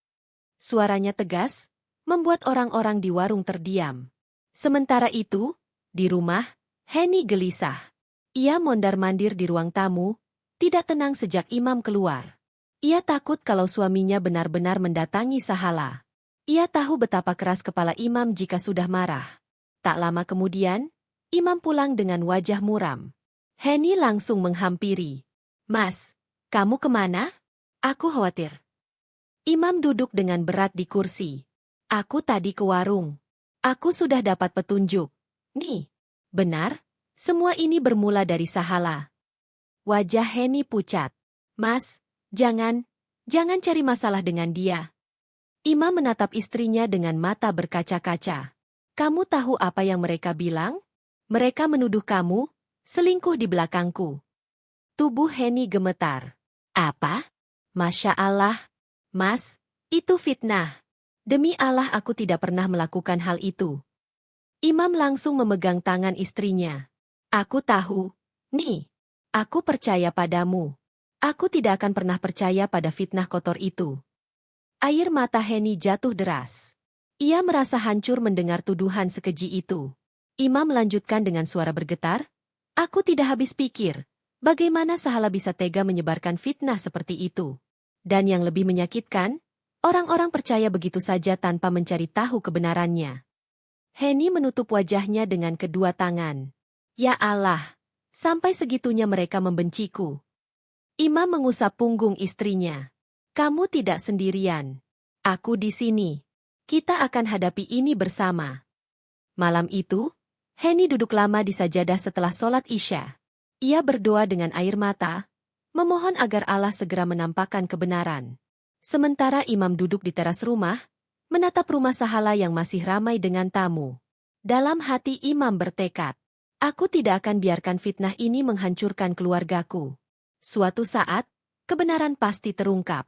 Suaranya tegas, membuat orang-orang di warung terdiam. Sementara itu, di rumah, Henny gelisah. Ia mondar-mandir di ruang tamu, tidak tenang sejak Imam keluar. Ia takut kalau suaminya benar-benar mendatangi Sahala. Ia tahu betapa keras kepala Imam jika sudah marah. Tak lama kemudian, Imam pulang dengan wajah muram. Henny langsung menghampiri. "Mas, kamu kemana?" "Aku khawatir." Imam duduk dengan berat di kursi. "Aku tadi ke warung. Aku sudah dapat petunjuk. Nih, benar, semua ini bermula dari Sahala." Wajah Henny pucat. "Mas, jangan cari masalah dengan dia." Imam menatap istrinya dengan mata berkaca-kaca. "Kamu tahu apa yang mereka bilang? Mereka menuduh kamu selingkuh di belakangku." Tubuh Henny gemetar. "Apa? Masya Allah. Mas, itu fitnah. Demi Allah aku tidak pernah melakukan hal itu." Imam langsung memegang tangan istrinya. "Aku tahu. Nih, aku percaya padamu. Aku tidak akan pernah percaya pada fitnah kotor itu." Air mata Henny jatuh deras. Ia merasa hancur mendengar tuduhan sekeji itu. Imam melanjutkan dengan suara bergetar, "Aku tidak habis pikir, bagaimana Sahala bisa tega menyebarkan fitnah seperti itu. Dan yang lebih menyakitkan, orang-orang percaya begitu saja tanpa mencari tahu kebenarannya." Henny menutup wajahnya dengan kedua tangan. "Ya Allah, sampai segitunya mereka membenciku." Imam mengusap punggung istrinya. "Kamu tidak sendirian. Aku di sini." Kita akan hadapi ini bersama. Malam itu, Henny duduk lama di sajadah setelah sholat Isya. Ia berdoa dengan air mata, memohon agar Allah segera menampakkan kebenaran. Sementara imam duduk di teras rumah, menatap rumah sahala yang masih ramai dengan tamu. Dalam hati imam bertekad, aku tidak akan biarkan fitnah ini menghancurkan keluargaku. Suatu saat, kebenaran pasti terungkap.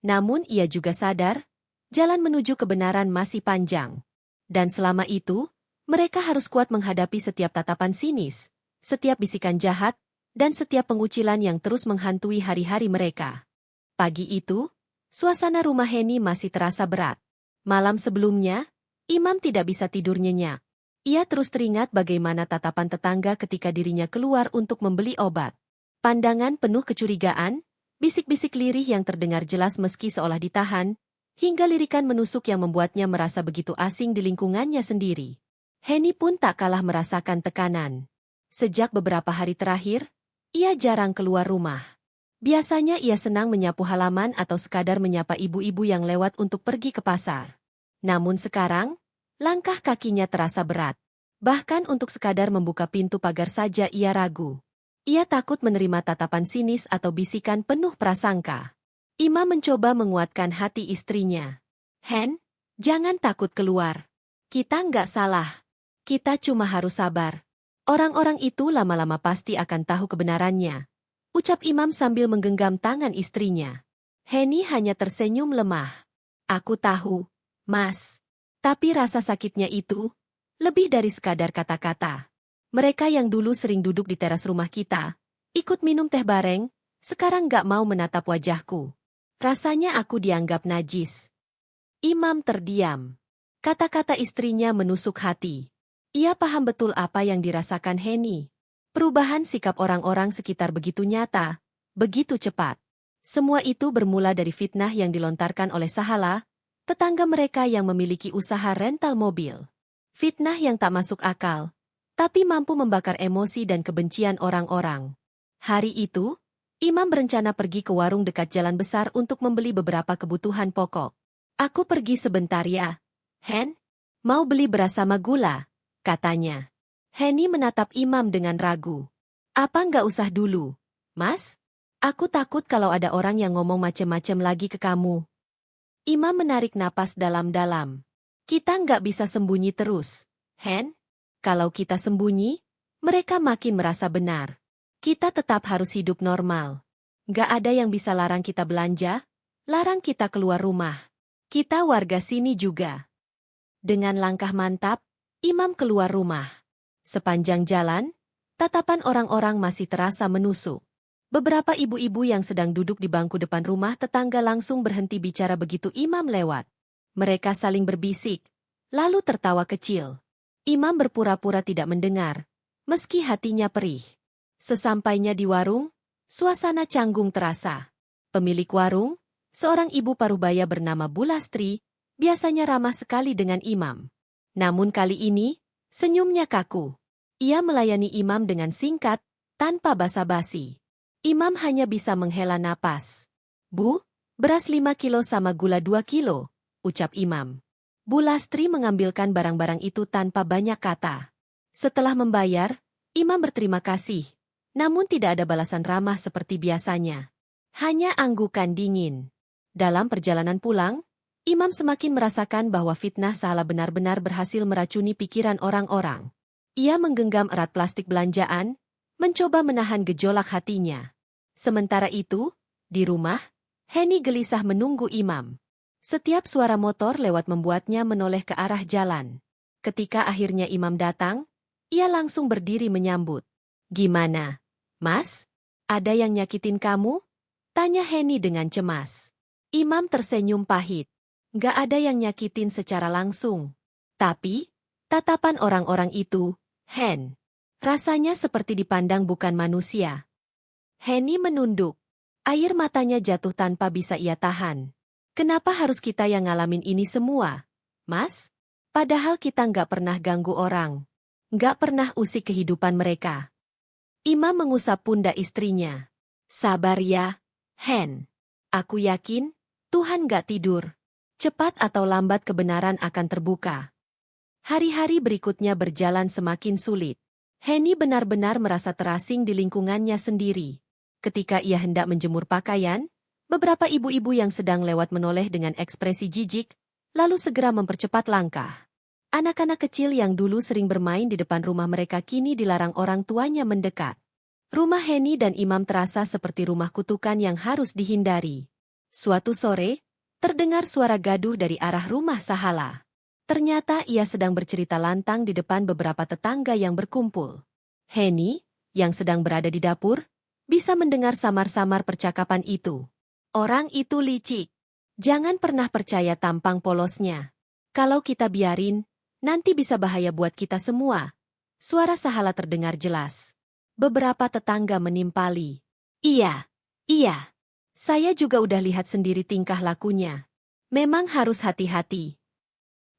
Namun ia juga sadar, jalan menuju kebenaran masih panjang. Dan selama itu, mereka harus kuat menghadapi setiap tatapan sinis, setiap bisikan jahat, dan setiap pengucilan yang terus menghantui hari-hari mereka. Pagi itu, suasana rumah Henny masih terasa berat. Malam sebelumnya, imam tidak bisa tidur nyenyak. Ia terus teringat bagaimana tatapan tetangga ketika dirinya keluar untuk membeli obat. Pandangan penuh kecurigaan, bisik-bisik lirih yang terdengar jelas meski seolah ditahan, hingga lirikan menusuk yang membuatnya merasa begitu asing di lingkungannya sendiri. Henny pun tak kalah merasakan tekanan. Sejak beberapa hari terakhir, ia jarang keluar rumah. Biasanya ia senang menyapu halaman atau sekadar menyapa ibu-ibu yang lewat untuk pergi ke pasar. Namun sekarang, langkah kakinya terasa berat. Bahkan untuk sekadar membuka pintu pagar saja ia ragu. Ia takut menerima tatapan sinis atau bisikan penuh prasangka. Imam mencoba menguatkan hati istrinya. Hen, jangan takut keluar. Kita nggak salah. Kita cuma harus sabar. Orang-orang itu lama-lama pasti akan tahu kebenarannya. Ucap imam sambil menggenggam tangan istrinya. Henny hanya tersenyum lemah. Aku tahu, Mas. Tapi rasa sakitnya itu, lebih dari sekadar kata-kata. Mereka yang dulu sering duduk di teras rumah kita, ikut minum teh bareng, sekarang nggak mau menatap wajahku. Rasanya aku dianggap najis. Imam terdiam. Kata-kata istrinya menusuk hati. Ia paham betul apa yang dirasakan Henny. Perubahan sikap orang-orang sekitar begitu nyata, begitu cepat. Semua itu bermula dari fitnah yang dilontarkan oleh Sahala, tetangga mereka yang memiliki usaha rental mobil. Fitnah yang tak masuk akal, tapi mampu membakar emosi dan kebencian orang-orang. Hari itu, Imam berencana pergi ke warung dekat jalan besar untuk membeli beberapa kebutuhan pokok. Aku pergi sebentar ya. Hen, mau beli beras sama gula, katanya. Henny menatap Imam dengan ragu. Apa nggak usah dulu, Mas? Aku takut kalau ada orang yang ngomong macem-macem lagi ke kamu. Imam menarik napas dalam-dalam. Kita nggak bisa sembunyi terus, Hen. Kalau kita sembunyi, mereka makin merasa benar. Kita tetap harus hidup normal. Nggak ada yang bisa larang kita belanja, larang kita keluar rumah. Kita warga sini juga. Dengan langkah mantap, Imam keluar rumah. Sepanjang jalan, tatapan orang-orang masih terasa menusuk. Beberapa ibu-ibu yang sedang duduk di bangku depan rumah tetangga langsung berhenti bicara begitu Imam lewat. Mereka saling berbisik, lalu tertawa kecil. Imam berpura-pura tidak mendengar, meski hatinya perih. Sesampainya di warung, suasana canggung terasa. Pemilik warung, seorang ibu parubaya bernama Bulastri, biasanya ramah sekali dengan Imam. Namun kali ini, senyumnya kaku. Ia melayani Imam dengan singkat, tanpa basa-basi. Imam hanya bisa menghela napas. Bu, beras 5 kilo sama gula 2 kilo, ucap Imam. Bulastri mengambilkan barang-barang itu tanpa banyak kata. Setelah membayar, Imam berterima kasih. Namun tidak ada balasan ramah seperti biasanya. Hanya anggukan dingin. Dalam perjalanan pulang, Imam semakin merasakan bahwa fitnah Sahala benar-benar berhasil meracuni pikiran orang-orang. Ia menggenggam erat plastik belanjaan, mencoba menahan gejolak hatinya. Sementara itu, di rumah, Henny gelisah menunggu Imam. Setiap suara motor lewat membuatnya menoleh ke arah jalan. Ketika akhirnya Imam datang, ia langsung berdiri menyambut. Gimana, Mas? Ada yang nyakitin kamu? Tanya Henny dengan cemas. Imam tersenyum pahit. Gak ada yang nyakitin secara langsung. Tapi, tatapan orang-orang itu, Hen. Rasanya seperti dipandang bukan manusia. Henny menunduk. Air matanya jatuh tanpa bisa ia tahan. Kenapa harus kita yang ngalamin ini semua, Mas? Padahal kita nggak pernah ganggu orang. Nggak pernah usik kehidupan mereka. Imam mengusap pundak istrinya. Sabar ya, Hen. Aku yakin, Tuhan nggak tidur. Cepat atau lambat kebenaran akan terbuka. Hari-hari berikutnya berjalan semakin sulit. Henny benar-benar merasa terasing di lingkungannya sendiri. Ketika ia hendak menjemur pakaian, beberapa ibu-ibu yang sedang lewat menoleh dengan ekspresi jijik, lalu segera mempercepat langkah. Anak-anak kecil yang dulu sering bermain di depan rumah mereka kini dilarang orang tuanya mendekat. Rumah Henny dan Imam terasa seperti rumah kutukan yang harus dihindari. Suatu sore, terdengar suara gaduh dari arah rumah Sahala. Ternyata ia sedang bercerita lantang di depan beberapa tetangga yang berkumpul. Henny, yang sedang berada di dapur, bisa mendengar samar-samar percakapan itu. Orang itu licik. Jangan pernah percaya tampang polosnya. Kalau kita biarin, nanti bisa bahaya buat kita semua. Suara Sahala terdengar jelas. Beberapa tetangga menimpali. Iya. Saya juga udah lihat sendiri tingkah lakunya. Memang harus hati-hati.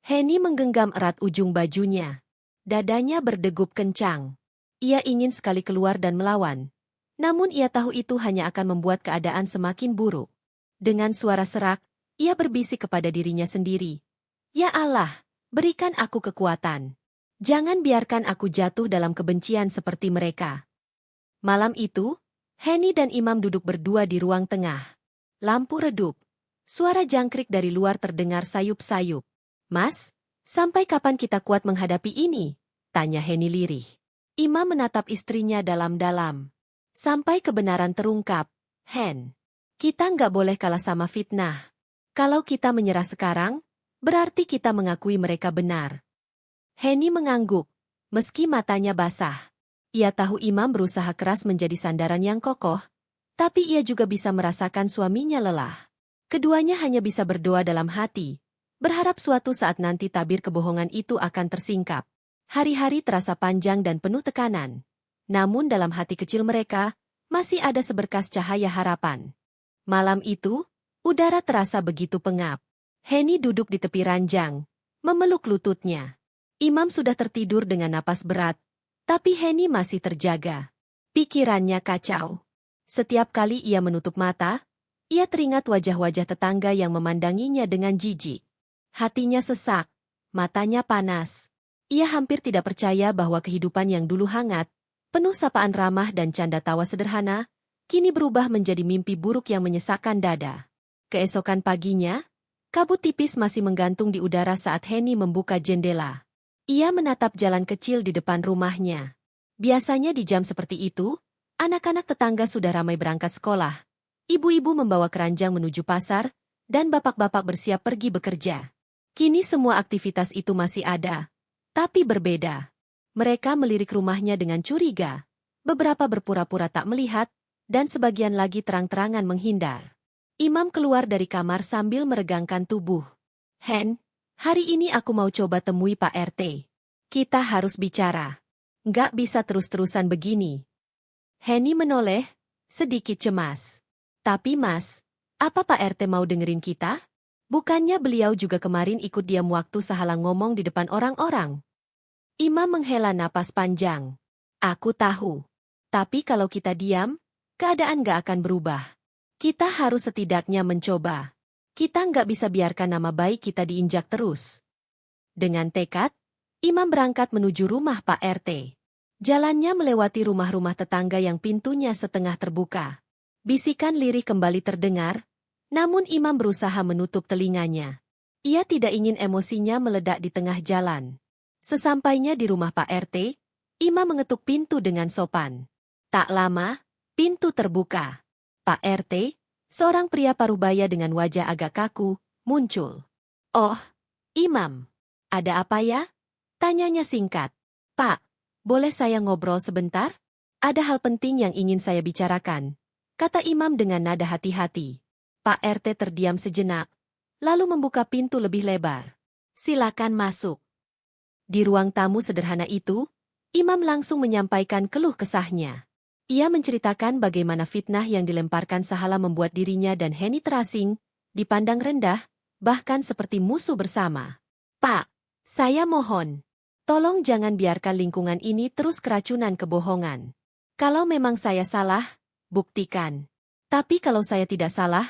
Henny menggenggam erat ujung bajunya. Dadanya berdegup kencang. Ia ingin sekali keluar dan melawan. Namun ia tahu itu hanya akan membuat keadaan semakin buruk. Dengan suara serak, ia berbisik kepada dirinya sendiri. Ya Allah, berikan aku kekuatan. Jangan biarkan aku jatuh dalam kebencian seperti mereka. Malam itu, Henny dan Imam duduk berdua di ruang tengah. Lampu redup. Suara jangkrik dari luar terdengar sayup-sayup. Mas, sampai kapan kita kuat menghadapi ini? Tanya Henny lirih. Imam menatap istrinya dalam-dalam. Sampai kebenaran terungkap. Hen, kita nggak boleh kalah sama fitnah. Kalau kita menyerah sekarang, berarti kita mengakui mereka benar. Henny mengangguk, meski matanya basah. Ia tahu Imam berusaha keras menjadi sandaran yang kokoh, tapi ia juga bisa merasakan suaminya lelah. Keduanya hanya bisa berdoa dalam hati, berharap suatu saat nanti tabir kebohongan itu akan tersingkap. Hari-hari terasa panjang dan penuh tekanan. Namun dalam hati kecil mereka, masih ada seberkas cahaya harapan. Malam itu, udara terasa begitu pengap. Henny duduk di tepi ranjang, memeluk lututnya. Imam sudah tertidur dengan napas berat, tapi Henny masih terjaga. Pikirannya kacau. Setiap kali ia menutup mata, ia teringat wajah-wajah tetangga yang memandanginya dengan jijik. Hatinya sesak, matanya panas. Ia hampir tidak percaya bahwa kehidupan yang dulu hangat, penuh sapaan ramah dan canda tawa sederhana, kini berubah menjadi mimpi buruk yang menyesakkan dada. Keesokan paginya, kabut tipis masih menggantung di udara saat Henny membuka jendela. Ia menatap jalan kecil di depan rumahnya. Biasanya di jam seperti itu, anak-anak tetangga sudah ramai berangkat sekolah. Ibu-ibu membawa keranjang menuju pasar, dan bapak-bapak bersiap pergi bekerja. Kini semua aktivitas itu masih ada, tapi berbeda. Mereka melirik rumahnya dengan curiga. Beberapa berpura-pura tak melihat, dan sebagian lagi terang-terangan menghindar. Imam keluar dari kamar sambil meregangkan tubuh. Hen, hari ini aku mau coba temui Pak RT. Kita harus bicara. Nggak bisa terus-terusan begini. Henny menoleh, sedikit cemas. Tapi Mas, apa Pak RT mau dengerin kita? Bukannya beliau juga kemarin ikut diam waktu Sahala ngomong di depan orang-orang? Imam menghela napas panjang. Aku tahu. Tapi kalau kita diam, keadaan nggak akan berubah. Kita harus setidaknya mencoba. Kita nggak bisa biarkan nama baik kita diinjak terus. Dengan tekad, Imam berangkat menuju rumah Pak RT. Jalannya melewati rumah-rumah tetangga yang pintunya setengah terbuka. Bisikan lirih kembali terdengar, namun Imam berusaha menutup telinganya. Ia tidak ingin emosinya meledak di tengah jalan. Sesampainya di rumah Pak RT, Imam mengetuk pintu dengan sopan. Tak lama, pintu terbuka. Pak RT, seorang pria parubaya dengan wajah agak kaku, muncul. Oh, Imam. Ada apa ya? Tanyanya singkat. Pak, boleh saya ngobrol sebentar? Ada hal penting yang ingin saya bicarakan, kata Imam dengan nada hati-hati. Pak RT terdiam sejenak, lalu membuka pintu lebih lebar. Silakan masuk. Di ruang tamu sederhana itu, Imam langsung menyampaikan keluh kesahnya. Ia menceritakan bagaimana fitnah yang dilemparkan Sahala membuat dirinya dan Henny terasing, dipandang rendah, bahkan seperti musuh bersama. Pak, saya mohon, tolong jangan biarkan lingkungan ini terus keracunan kebohongan. Kalau memang saya salah, buktikan. Tapi kalau saya tidak salah,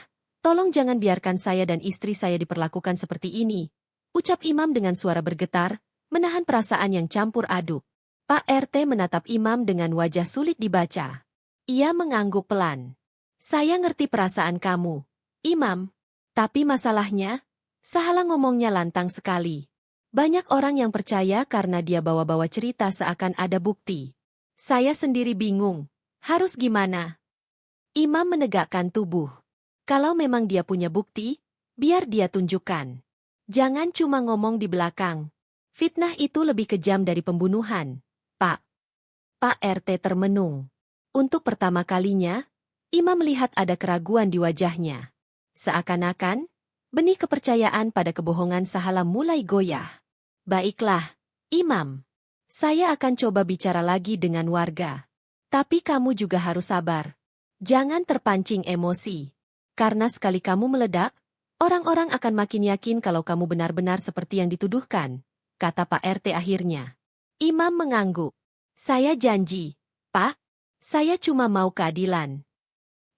Tolong jangan biarkan saya dan istri saya diperlakukan seperti ini, ucap Imam dengan suara bergetar, menahan perasaan yang campur aduk. Pak RT menatap Imam dengan wajah sulit dibaca. Ia mengangguk pelan. Saya ngerti perasaan kamu, Imam. Tapi masalahnya, Sahala ngomongnya lantang sekali. Banyak orang yang percaya karena dia bawa-bawa cerita seakan ada bukti. Saya sendiri bingung. Harus gimana? Imam menegakkan tubuh. Kalau memang dia punya bukti, biar dia tunjukkan. Jangan cuma ngomong di belakang. Fitnah itu lebih kejam dari pembunuhan, Pak. Pak RT termenung. Untuk pertama kalinya, Imam melihat ada keraguan di wajahnya. Seakan-akan, benih kepercayaan pada kebohongan Sahala mulai goyah. Baiklah, Imam. Saya akan coba bicara lagi dengan warga. Tapi kamu juga harus sabar. Jangan terpancing emosi. Karena sekali kamu meledak, orang-orang akan makin yakin kalau kamu benar-benar seperti yang dituduhkan, kata Pak RT akhirnya. Imam mengangguk. Saya janji, Pak. Saya cuma mau keadilan.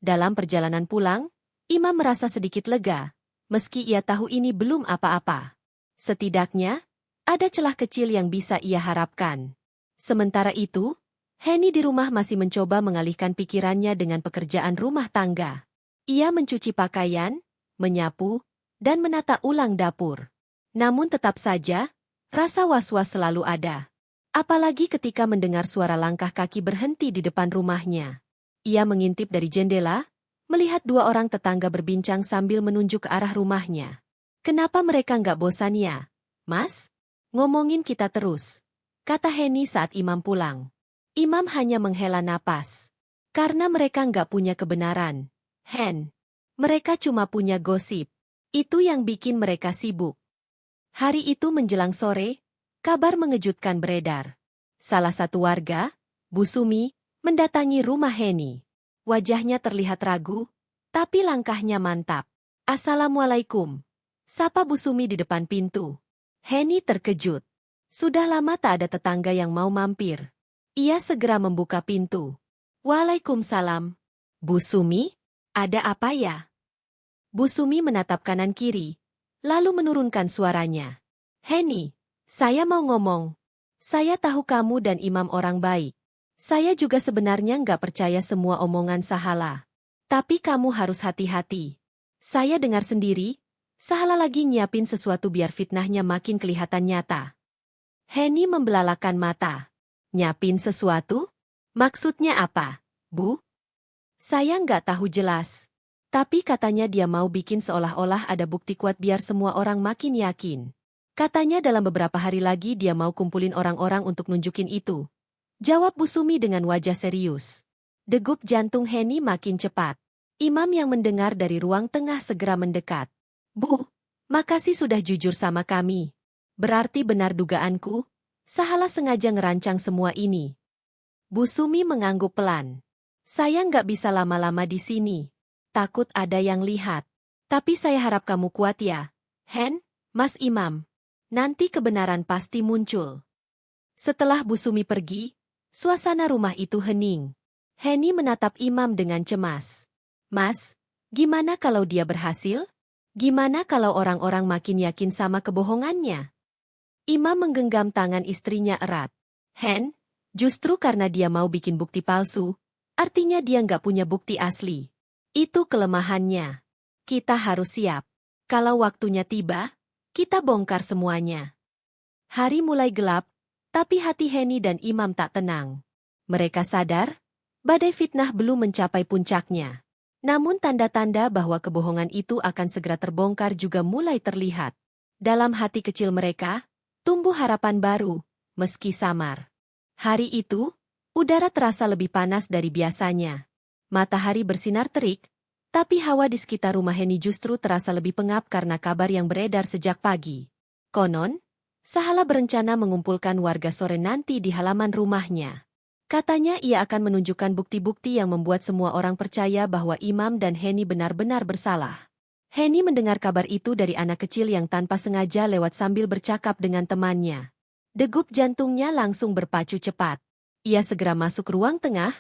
Dalam perjalanan pulang, Imam merasa sedikit lega, meski ia tahu ini belum apa-apa. Setidaknya, ada celah kecil yang bisa ia harapkan. Sementara itu, Henny di rumah masih mencoba mengalihkan pikirannya dengan pekerjaan rumah tangga. Ia mencuci pakaian, menyapu, dan menata ulang dapur. Namun tetap saja, rasa was-was selalu ada. Apalagi ketika mendengar suara langkah kaki berhenti di depan rumahnya. Ia mengintip dari jendela, melihat dua orang tetangga berbincang sambil menunjuk ke arah rumahnya. Kenapa mereka nggak bosan ya, Mas? Ngomongin kita terus, kata Henny saat Imam pulang. Imam hanya menghela napas. Karena mereka nggak punya kebenaran. Hen, mereka cuma punya gosip. Itu yang bikin mereka sibuk. Hari itu menjelang sore, kabar mengejutkan beredar. Salah satu warga, Bu Sumi, mendatangi rumah Henny. Wajahnya terlihat ragu, tapi langkahnya mantap. Assalamualaikum. Sapa Bu Sumi di depan pintu. Henny terkejut. Sudah lama tak ada tetangga yang mau mampir. Ia segera membuka pintu. Waalaikumsalam. Bu Sumi? Ada apa ya? Bu Sumi menatap kanan kiri, lalu menurunkan suaranya. Henny, saya mau ngomong. Saya tahu kamu dan Imam orang baik. Saya juga sebenarnya nggak percaya semua omongan Sahala. Tapi kamu harus hati-hati. Saya dengar sendiri, Sahala lagi nyiapin sesuatu biar fitnahnya makin kelihatan nyata. Henny membelalakan mata. Nyiapin sesuatu? Maksudnya apa, Bu? Saya nggak tahu jelas. Tapi katanya dia mau bikin seolah-olah ada bukti kuat biar semua orang makin yakin. Katanya dalam beberapa hari lagi dia mau kumpulin orang-orang untuk nunjukin itu. Jawab Bu Sumi dengan wajah serius. Degup jantung Henny makin cepat. Imam yang mendengar dari ruang tengah segera mendekat. Bu, makasih sudah jujur sama kami. Berarti benar dugaanku, Sahala sengaja ngerancang semua ini. Bu Sumi mengangguk pelan. Saya nggak bisa lama-lama di sini. Takut ada yang lihat. Tapi saya harap kamu kuat ya, Hen, Mas Imam. Nanti kebenaran pasti muncul. Setelah Bu Sumi pergi, suasana rumah itu hening. Henny menatap Imam dengan cemas. Mas, gimana kalau dia berhasil? Gimana kalau orang-orang makin yakin sama kebohongannya? Imam menggenggam tangan istrinya erat. Hen, justru karena dia mau bikin bukti palsu, artinya dia nggak punya bukti asli. Itu kelemahannya. Kita harus siap. Kalau waktunya tiba, kita bongkar semuanya. Hari mulai gelap, tapi hati Henny dan Imam tak tenang. Mereka sadar, badai fitnah belum mencapai puncaknya. Namun tanda-tanda bahwa kebohongan itu akan segera terbongkar juga mulai terlihat. Dalam hati kecil mereka, tumbuh harapan baru, meski samar. Hari itu, udara terasa lebih panas dari biasanya. Matahari bersinar terik, tapi hawa di sekitar rumah Henny justru terasa lebih pengap karena kabar yang beredar sejak pagi. Konon, Sahala berencana mengumpulkan warga sore nanti di halaman rumahnya. Katanya ia akan menunjukkan bukti-bukti yang membuat semua orang percaya bahwa Imam dan Henny benar-benar bersalah. Henny mendengar kabar itu dari anak kecil yang tanpa sengaja lewat sambil bercakap dengan temannya. Degup jantungnya langsung berpacu cepat. Ia segera masuk ruang tengah,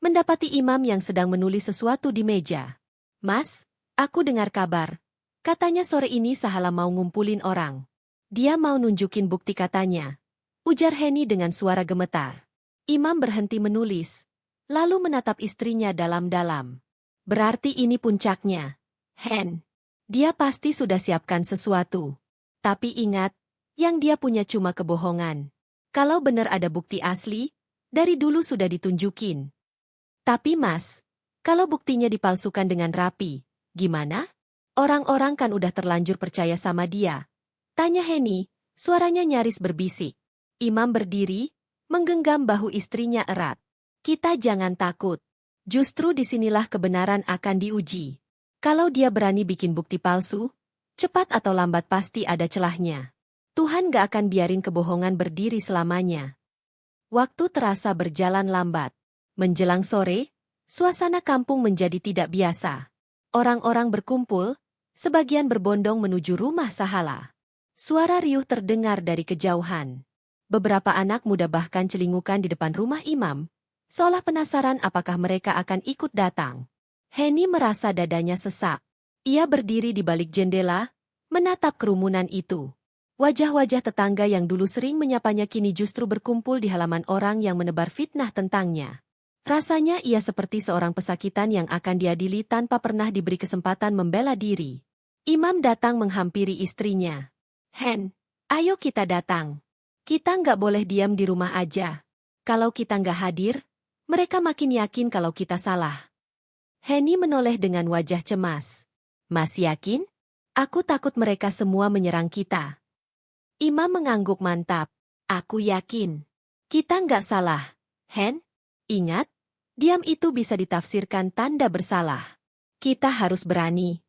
mendapati Imam yang sedang menulis sesuatu di meja. Mas, Aku dengar kabar. Katanya sore ini Sahala mau ngumpulin orang. Dia mau nunjukin bukti katanya. Ujar Henny dengan suara gemetar. Imam berhenti menulis, lalu menatap istrinya dalam-dalam. Berarti ini puncaknya. Hen. Dia pasti sudah siapkan sesuatu. Tapi ingat, yang dia punya cuma kebohongan. Kalau benar ada bukti asli, dari dulu sudah ditunjukin. Tapi Mas, kalau buktinya dipalsukan dengan rapi, gimana? Orang-orang kan udah terlanjur percaya sama dia. Tanya Henny, suaranya nyaris berbisik. Imam berdiri, menggenggam bahu istrinya erat. Kita jangan takut. Justru disinilah kebenaran akan diuji. Kalau dia berani bikin bukti palsu, cepat atau lambat pasti ada celahnya. Tuhan gak akan biarin kebohongan berdiri selamanya. Waktu terasa berjalan lambat. Menjelang sore, suasana kampung menjadi tidak biasa. Orang-orang berkumpul, sebagian berbondong menuju rumah Sahala. Suara riuh terdengar dari kejauhan. Beberapa anak muda bahkan celingukan di depan rumah Imam, seolah penasaran apakah mereka akan ikut datang. Henny merasa dadanya sesak. Ia berdiri di balik jendela, menatap kerumunan itu. Wajah-wajah tetangga yang dulu sering menyapanya kini justru berkumpul di halaman orang yang menebar fitnah tentangnya. Rasanya ia seperti seorang pesakitan yang akan diadili tanpa pernah diberi kesempatan membela diri. Imam datang menghampiri istrinya. Hen, ayo kita datang. Kita nggak boleh diam di rumah aja. Kalau kita nggak hadir, mereka makin yakin kalau kita salah. Henny menoleh dengan wajah cemas. Mas yakin? Aku takut mereka semua menyerang kita. Imam mengangguk mantap. Aku yakin. Kita nggak salah. Hen, ingat, diam itu bisa ditafsirkan tanda bersalah. Kita harus berani.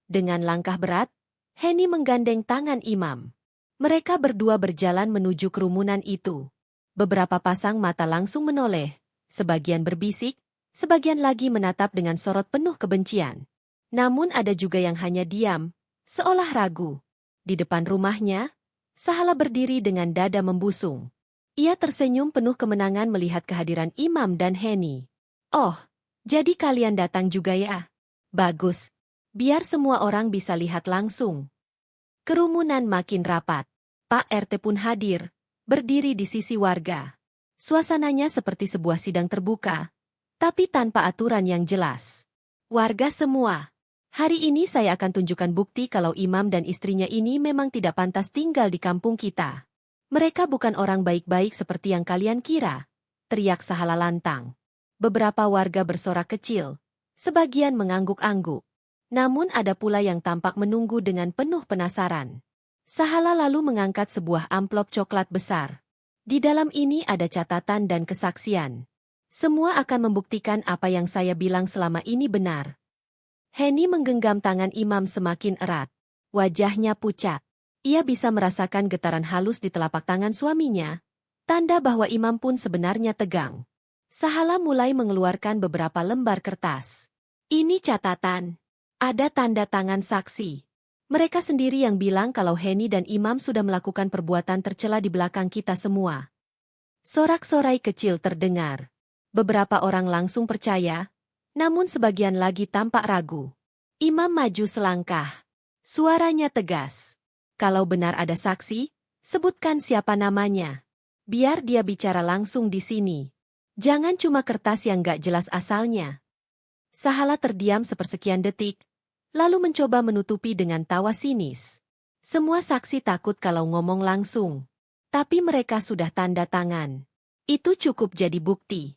Dengan langkah berat, Henny menggandeng tangan Imam. Mereka berdua berjalan menuju kerumunan itu. Beberapa pasang mata langsung menoleh, sebagian berbisik, sebagian lagi menatap dengan sorot penuh kebencian. Namun ada juga yang hanya diam, seolah ragu. Di depan rumahnya, Sahala berdiri dengan dada membusung. Ia tersenyum penuh kemenangan melihat kehadiran Imam dan Henny. Oh, jadi kalian datang juga ya? Bagus. Biar semua orang bisa lihat langsung. Kerumunan makin rapat. Pak RT pun hadir, berdiri di sisi warga. Suasananya seperti sebuah sidang terbuka, tapi tanpa aturan yang jelas. Warga semua, hari ini saya akan tunjukkan bukti kalau Imam dan istrinya ini memang tidak pantas tinggal di kampung kita. Mereka bukan orang baik-baik seperti yang kalian kira, teriak Sahala lantang. Beberapa warga bersorak kecil, sebagian mengangguk-angguk. Namun ada pula yang tampak menunggu dengan penuh penasaran. Sahala lalu mengangkat sebuah amplop coklat besar. Di dalam ini ada catatan dan kesaksian. Semua akan membuktikan apa yang saya bilang selama ini benar. Henny menggenggam tangan Imam semakin erat. Wajahnya pucat. Ia bisa merasakan getaran halus di telapak tangan suaminya, tanda bahwa Imam pun sebenarnya tegang. Sahala mulai mengeluarkan beberapa lembar kertas. Ini catatan. Ada tanda tangan saksi. Mereka sendiri yang bilang kalau Henny dan Imam sudah melakukan perbuatan tercela di belakang kita semua. Sorak-sorai kecil terdengar. Beberapa orang langsung percaya, namun sebagian lagi tampak ragu. Imam maju selangkah. Suaranya tegas. Kalau benar ada saksi, sebutkan siapa namanya. Biar dia bicara langsung di sini. Jangan cuma kertas yang gak jelas asalnya. Sahala terdiam sepersekian detik, lalu mencoba menutupi dengan tawa sinis. Semua saksi takut kalau ngomong langsung. Tapi mereka sudah tanda tangan. Itu cukup jadi bukti.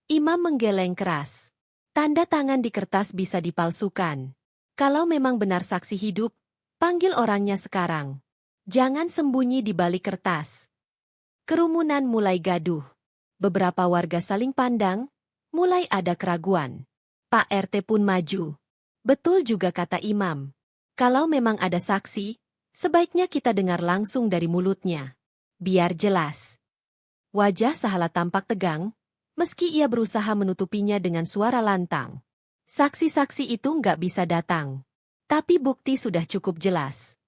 Imam menggeleng keras. Tanda tangan di kertas bisa dipalsukan. Kalau memang benar saksi hidup, panggil orangnya sekarang. Jangan sembunyi di balik kertas. Kerumunan mulai gaduh. Beberapa warga saling pandang, mulai ada keraguan. Pak RT pun maju. Betul juga kata Imam. Kalau memang ada saksi, sebaiknya kita dengar langsung dari mulutnya. Biar jelas. Wajah Sahala tampak tegang, meski ia berusaha menutupinya dengan suara lantang. Saksi-saksi itu nggak bisa datang. Tapi bukti sudah cukup jelas.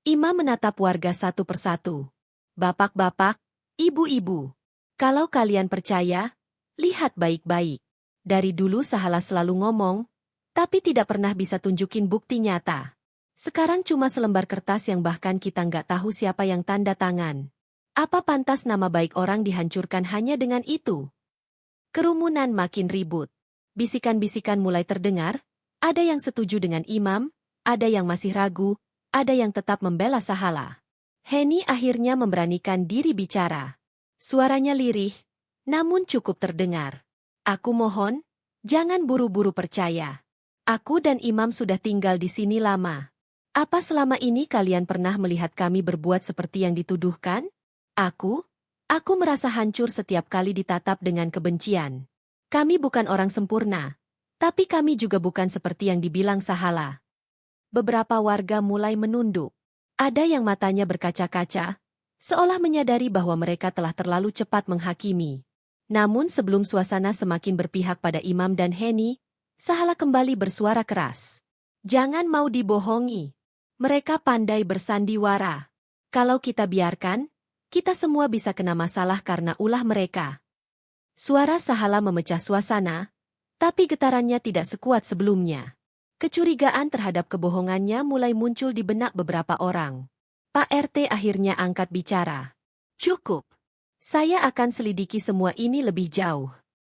Imam menatap warga satu persatu. Bapak-bapak, ibu-ibu. Kalau kalian percaya, lihat baik-baik. Dari dulu Sahala selalu ngomong, Tapi tidak pernah bisa tunjukin bukti nyata. Sekarang cuma selembar kertas yang bahkan kita nggak tahu siapa yang tanda tangan. Apa pantas nama baik orang dihancurkan hanya dengan itu? Kerumunan makin ribut. Bisikan-bisikan mulai terdengar, ada yang setuju dengan imam, ada yang masih ragu, ada yang tetap membela Sahala. Henny akhirnya memberanikan diri bicara. Suaranya lirih, namun cukup terdengar. Aku mohon, jangan buru-buru percaya. Aku dan imam sudah tinggal di sini lama. Apa selama ini kalian pernah melihat kami berbuat seperti yang dituduhkan? Aku merasa hancur setiap kali ditatap dengan kebencian. Kami bukan orang sempurna, tapi kami juga bukan seperti yang dibilang Sahala. Beberapa warga mulai menunduk. Ada yang matanya berkaca-kaca, seolah menyadari bahwa mereka telah terlalu cepat menghakimi. Namun sebelum suasana semakin berpihak pada imam dan Henny, Sahala kembali bersuara keras. Jangan mau dibohongi. Mereka pandai bersandiwara. Kalau kita biarkan, kita semua bisa kena masalah karena ulah mereka. Suara Sahala memecah suasana, tapi getarannya tidak sekuat sebelumnya. Kecurigaan terhadap kebohongannya mulai muncul di benak beberapa orang. Pak RT akhirnya angkat bicara. Cukup. Saya akan selidiki semua ini lebih jauh.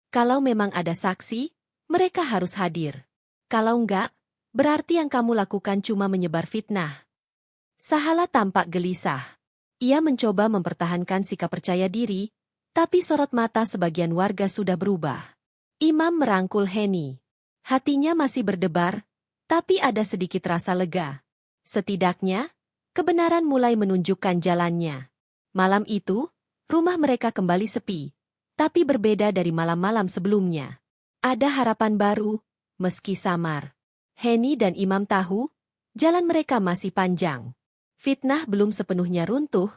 Kalau memang ada saksi, mereka harus hadir. Kalau enggak, berarti yang kamu lakukan cuma menyebar fitnah. Sahala tampak gelisah. Ia mencoba mempertahankan sikap percaya diri, tapi sorot mata sebagian warga sudah berubah. Imam merangkul Henny. Hatinya masih berdebar, tapi ada sedikit rasa lega. Setidaknya, kebenaran mulai menunjukkan jalannya. Malam itu, rumah mereka kembali sepi, tapi berbeda dari malam-malam sebelumnya. Ada harapan baru, meski samar. Henny dan Imam tahu, jalan mereka masih panjang. Fitnah belum sepenuhnya runtuh,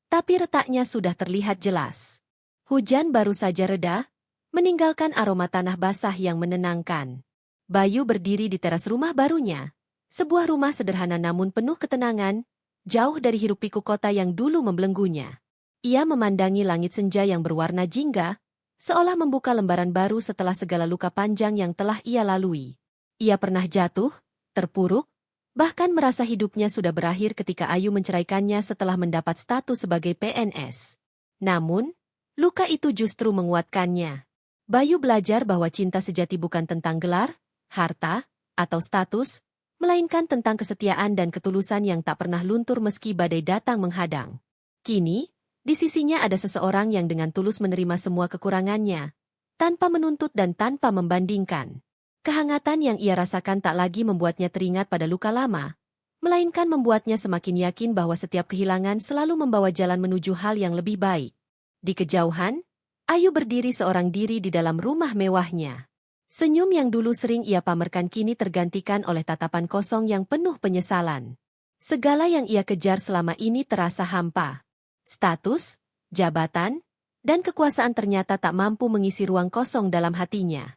tapi retaknya sudah terlihat jelas. Hujan baru saja reda, meninggalkan aroma tanah basah yang menenangkan. Bayu berdiri di teras rumah barunya. Sebuah rumah sederhana namun penuh ketenangan, jauh dari hiruk-pikuk kota yang dulu membelenggunya. Ia memandangi langit senja yang berwarna jingga, seolah membuka lembaran baru setelah segala luka panjang yang telah ia lalui. Ia pernah jatuh, terpuruk, bahkan merasa hidupnya sudah berakhir ketika Ayu menceraikannya setelah mendapat status sebagai PNS. Namun, luka itu justru menguatkannya. Bayu belajar bahwa cinta sejati bukan tentang gelar, harta, atau status, melainkan tentang kesetiaan dan ketulusan yang tak pernah luntur meski badai datang menghadang. Kini, di sisinya ada seseorang yang dengan tulus menerima semua kekurangannya, tanpa menuntut dan tanpa membandingkan. Kehangatan yang ia rasakan tak lagi membuatnya teringat pada luka lama, melainkan membuatnya semakin yakin bahwa setiap kehilangan selalu membawa jalan menuju hal yang lebih baik. Di kejauhan, Ayu berdiri seorang diri di dalam rumah mewahnya. Senyum yang dulu sering ia pamerkan kini tergantikan oleh tatapan kosong yang penuh penyesalan. Segala yang ia kejar selama ini terasa hampa. Status, jabatan, dan kekuasaan ternyata tak mampu mengisi ruang kosong dalam hatinya.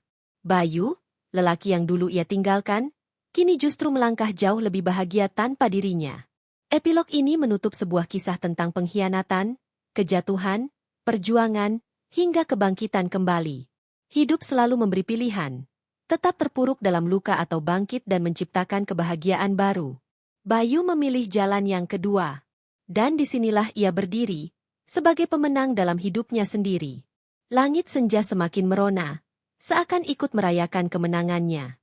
Bayu, lelaki yang dulu ia tinggalkan, kini justru melangkah jauh lebih bahagia tanpa dirinya. Epilog ini menutup sebuah kisah tentang pengkhianatan, kejatuhan, perjuangan, hingga kebangkitan kembali. Hidup selalu memberi pilihan, tetap terpuruk dalam luka atau bangkit dan menciptakan kebahagiaan baru. Bayu memilih jalan yang kedua. Dan disinilah ia berdiri, sebagai pemenang dalam hidupnya sendiri. Langit senja semakin merona, seakan ikut merayakan kemenangannya.